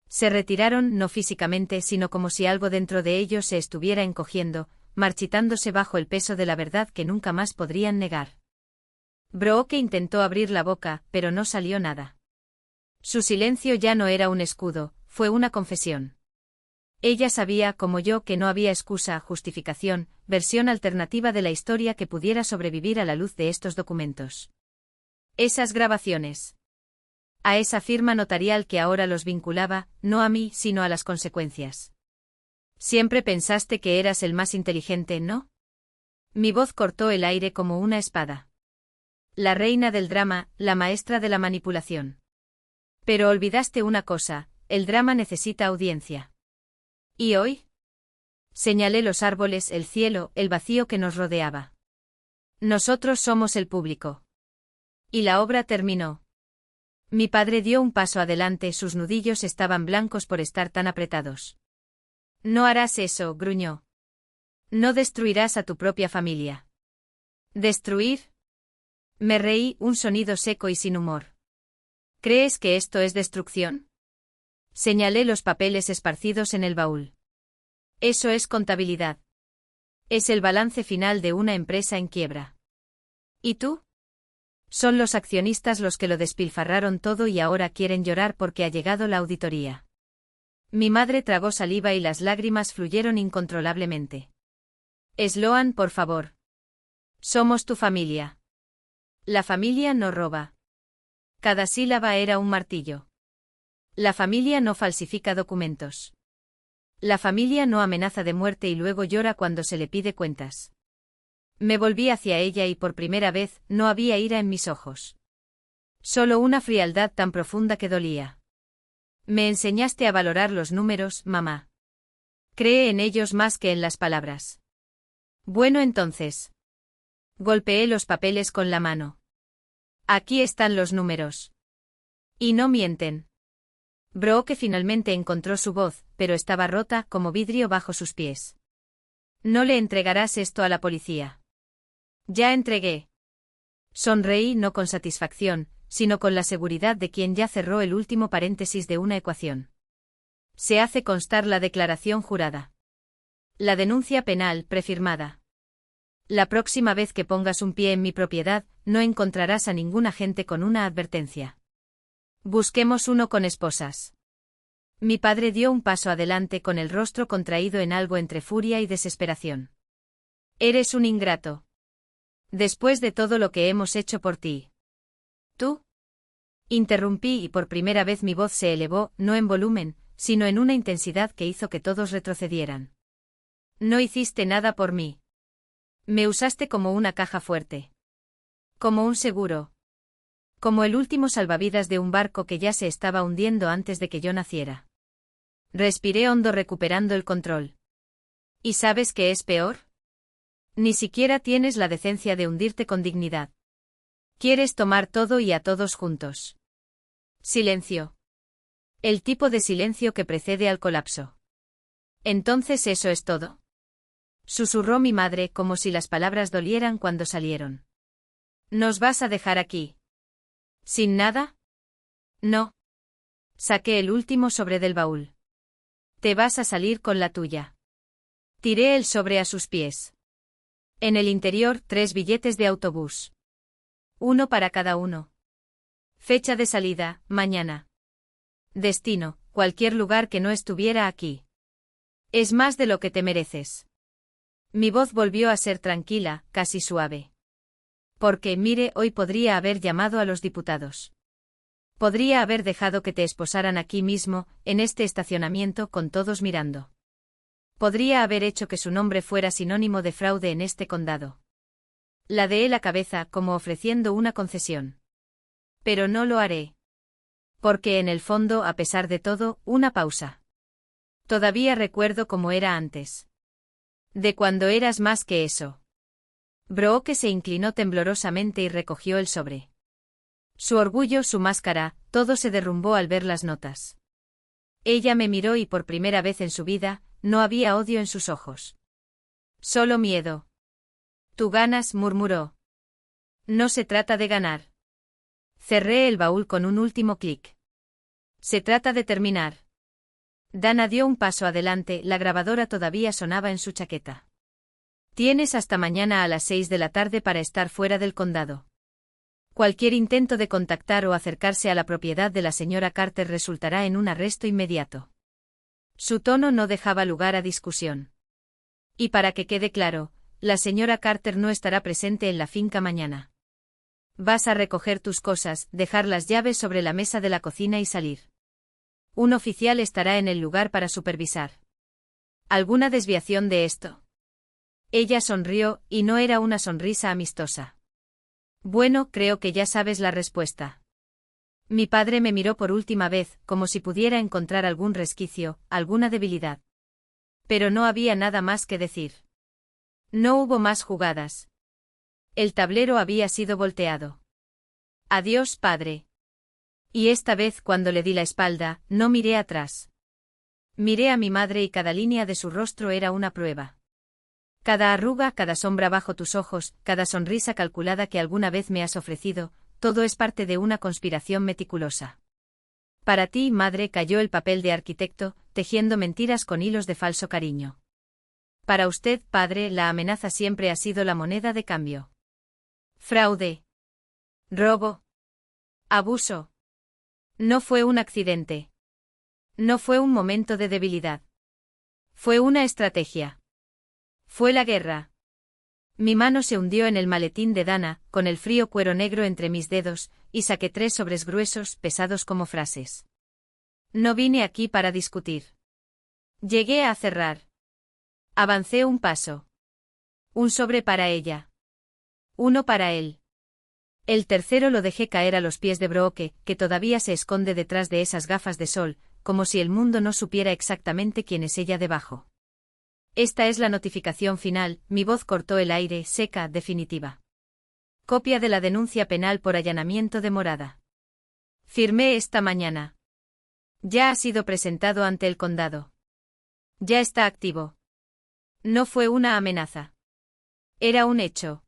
Se retiraron no físicamente, sino como si algo dentro de ellos se estuviera encogiendo, marchitándose bajo el peso de la verdad que nunca más podrían negar. Brooke intentó abrir la boca, pero no salió nada. Su silencio ya no era un escudo, fue una confesión. Ella sabía, como yo, que no había excusa, justificación, versión alternativa de la historia que pudiera sobrevivir a la luz de estos documentos. Esas grabaciones. A esa firma notarial que ahora los vinculaba, no a mí, sino a las consecuencias. Siempre pensaste que eras el más inteligente, ¿no? Mi voz cortó el aire como una espada. La reina del drama, la maestra de la manipulación. Pero olvidaste una cosa, el drama necesita audiencia. ¿Y hoy? Señalé los árboles, el cielo, el vacío que nos rodeaba. Nosotros somos el público. Y la obra terminó. Mi padre dio un paso adelante, sus nudillos estaban blancos por estar tan apretados. No harás eso, gruñó. No destruirás a tu propia familia. ¿Destruir? Me reí, un sonido seco y sin humor. ¿Crees que esto es destrucción? Señalé los papeles esparcidos en el baúl. Eso es contabilidad. Es el balance final de una empresa en quiebra. ¿Y tú? Son los accionistas los que lo despilfarraron todo y ahora quieren llorar porque ha llegado la auditoría. Mi madre tragó saliva y las lágrimas fluyeron incontrolablemente. Sloan, por favor. Somos tu familia. La familia no roba. Cada sílaba era un martillo. La familia no falsifica documentos. La familia no amenaza de muerte y luego llora cuando se le pide cuentas. Me volví hacia ella y por primera vez no había ira en mis ojos. Solo una frialdad tan profunda que dolía. Me enseñaste a valorar los números, mamá. Cree en ellos más que en las palabras. Bueno, entonces. Golpeé los papeles con la mano. Aquí están los números. Y no mienten. Brooke finalmente encontró su voz, pero estaba rota como vidrio bajo sus pies. No le entregarás esto a la policía. Ya entregué. Sonreí no con satisfacción, sino con la seguridad de quien ya cerró el último paréntesis de una ecuación. Se hace constar la declaración jurada. La denuncia penal prefirmada. La próxima vez que pongas un pie en mi propiedad, no encontrarás a ningún agente con una advertencia. Busquemos uno con esposas. Mi padre dio un paso adelante con el rostro contraído en algo entre furia y desesperación. Eres un ingrato. Después de todo lo que hemos hecho por ti. ¿Tú? Interrumpí y por primera vez mi voz se elevó, no en volumen, sino en una intensidad que hizo que todos retrocedieran. No hiciste nada por mí. Me usaste como una caja fuerte. Como un seguro. Como el último salvavidas de un barco que ya se estaba hundiendo antes de que yo naciera. Respiré hondo recuperando el control. ¿Y sabes qué es peor? Ni siquiera tienes la decencia de hundirte con dignidad. Quieres tomar todo y a todos juntos. Silencio. El tipo de silencio que precede al colapso. ¿Entonces eso es todo? Susurró mi madre como si las palabras dolieran cuando salieron. ¿Nos vas a dejar aquí? ¿Sin nada? No. Saqué el último sobre del baúl. Te vas a salir con la tuya. Tiré el sobre a sus pies. En el interior 3 billetes de autobús. Uno para cada uno. Fecha de salida, mañana. Destino, cualquier lugar que no estuviera aquí. Es más de lo que te mereces. Mi voz volvió a ser tranquila, casi suave. Porque, mire, hoy podría haber llamado a los diputados. Podría haber dejado que te esposaran aquí mismo, en este estacionamiento con todos mirando. Podría haber hecho que su nombre fuera sinónimo de fraude en este condado. Ladeé la cabeza como ofreciendo una concesión. Pero no lo haré. Porque en el fondo, a pesar de todo, una pausa. Todavía recuerdo cómo era antes. De cuando eras más que eso. Brooke se inclinó temblorosamente y recogió el sobre. Su orgullo, su máscara, todo se derrumbó al ver las notas. Ella me miró y por primera vez en su vida, no había odio en sus ojos. Solo miedo. Tú ganas, murmuró. No se trata de ganar. Cerré el baúl con un último clic. Se trata de terminar. Dana dio un paso adelante, la grabadora todavía sonaba en su chaqueta. Tienes hasta mañana a las 6 de la tarde para estar fuera del condado. Cualquier intento de contactar o acercarse a la propiedad de la señora Carter resultará en un arresto inmediato. Su tono no dejaba lugar a discusión. Y para que quede claro, la señora Carter no estará presente en la finca mañana. Vas a recoger tus cosas, dejar las llaves sobre la mesa de la cocina y salir. Un oficial estará en el lugar para supervisar. ¿Alguna desviación de esto? Ella sonrió, y no era una sonrisa amistosa. Bueno, creo que ya sabes la respuesta. Mi padre me miró por última vez, como si pudiera encontrar algún resquicio, alguna debilidad. Pero no había nada más que decir. No hubo más jugadas. El tablero había sido volteado. Adiós, padre. Y esta vez, cuando le di la espalda, no miré atrás. Miré a mi madre y cada línea de su rostro era una prueba. Cada arruga, cada sombra bajo tus ojos, cada sonrisa calculada que alguna vez me has ofrecido, todo es parte de una conspiración meticulosa. Para ti, madre, cayó el papel de arquitecto, tejiendo mentiras con hilos de falso cariño. Para usted, padre, la amenaza siempre ha sido la moneda de cambio. Fraude. Robo. Abuso. No fue un accidente. No fue un momento de debilidad. Fue una estrategia. Fue la guerra. Mi mano se hundió en el maletín de Dana, con el frío cuero negro entre mis dedos, y saqué 3 sobres gruesos, pesados como frases. No vine aquí para discutir. Llegué a cerrar. Avancé un paso. Un sobre para ella. Uno para él. El tercero lo dejé caer a los pies de Brooke, que todavía se esconde detrás de esas gafas de sol, como si el mundo no supiera exactamente quién es ella debajo. Esta es la notificación final, mi voz cortó el aire, seca, definitiva. Copia de la denuncia penal por allanamiento de morada. Firmé esta mañana. Ya ha sido presentado ante el condado. Ya está activo. No fue una amenaza. Era un hecho.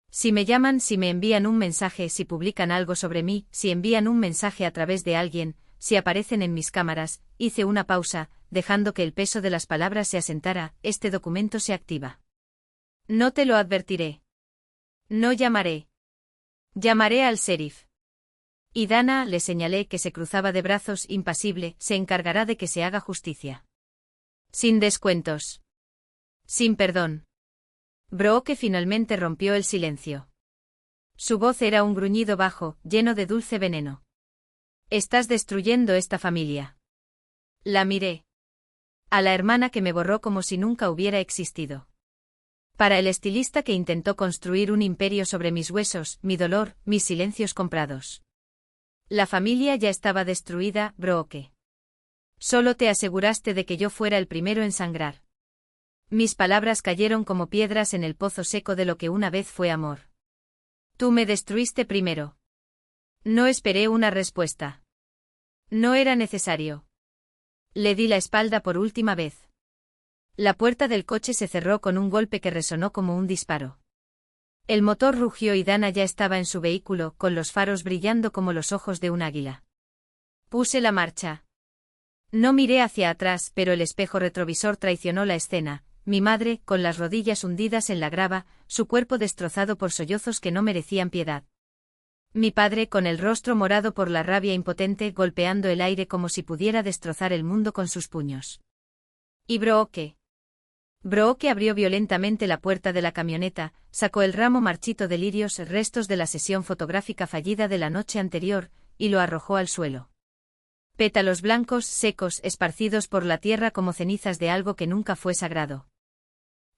Si me llaman, si me envían un mensaje, si publican algo sobre mí, si envían un mensaje a través de alguien, si aparecen en mis cámaras, hice una pausa, dejando que el peso de las palabras se asentara, este documento se activa. No te lo advertiré. No llamaré. Llamaré al sheriff. Y Dana, le señalé, que se cruzaba de brazos, impasible, se encargará de que se haga justicia. Sin descuentos. Sin perdón. Brooke finalmente rompió el silencio. Su voz era un gruñido bajo, lleno de dulce veneno. Estás destruyendo esta familia. La miré. A la hermana que me borró como si nunca hubiera existido. Para el estilista que intentó construir un imperio sobre mis huesos, mi dolor, mis silencios comprados. La familia ya estaba destruida, Brooke. Solo te aseguraste de que yo fuera el primero en sangrar. Mis palabras cayeron como piedras en el pozo seco de lo que una vez fue amor. Tú me destruiste primero. No esperé una respuesta. No era necesario. Le di la espalda por última vez. La puerta del coche se cerró con un golpe que resonó como un disparo. El motor rugió y Dana ya estaba en su vehículo, con los faros brillando como los ojos de un águila. Puse la marcha. No miré hacia atrás, pero el espejo retrovisor traicionó la escena. Mi madre, con las rodillas hundidas en la grava, su cuerpo destrozado por sollozos que no merecían piedad. Mi padre, con el rostro morado por la rabia impotente, golpeando el aire como si pudiera destrozar el mundo con sus puños. ¿Y Brooke? Brooke abrió violentamente la puerta de la camioneta, sacó el ramo marchito de lirios, restos de la sesión fotográfica fallida de la noche anterior, y lo arrojó al suelo. Pétalos blancos, secos, esparcidos por la tierra como cenizas de algo que nunca fue sagrado.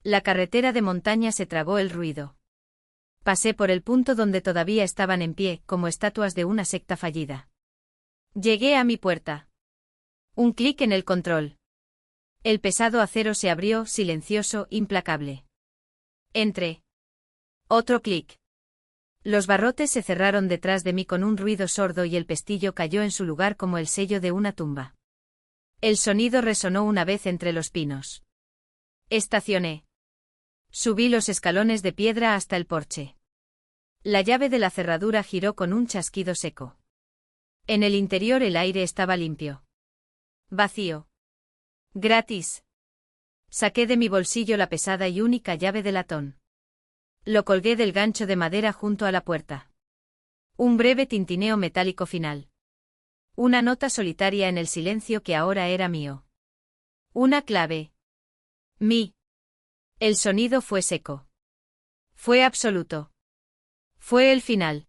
La carretera de montaña se tragó el ruido. Pasé por el punto donde todavía estaban en pie, como estatuas de una secta fallida. Llegué a mi puerta. Un clic en el control. El pesado acero se abrió, silencioso, implacable. Entré. Otro clic. Los barrotes se cerraron detrás de mí con un ruido sordo y el pestillo cayó en su lugar como el sello de una tumba. El sonido resonó una vez entre los pinos. Estacioné. Subí los escalones de piedra hasta el porche. La llave de la cerradura giró con un chasquido seco. En el interior el aire estaba limpio. Vacío. Gratis. Saqué de mi bolsillo la pesada y única llave de latón. Lo colgué del gancho de madera junto a la puerta. Un breve tintineo metálico final. Una nota solitaria en el silencio que ahora era mío. Una clave. Mi. El sonido fue seco. Fue absoluto. Fue el final.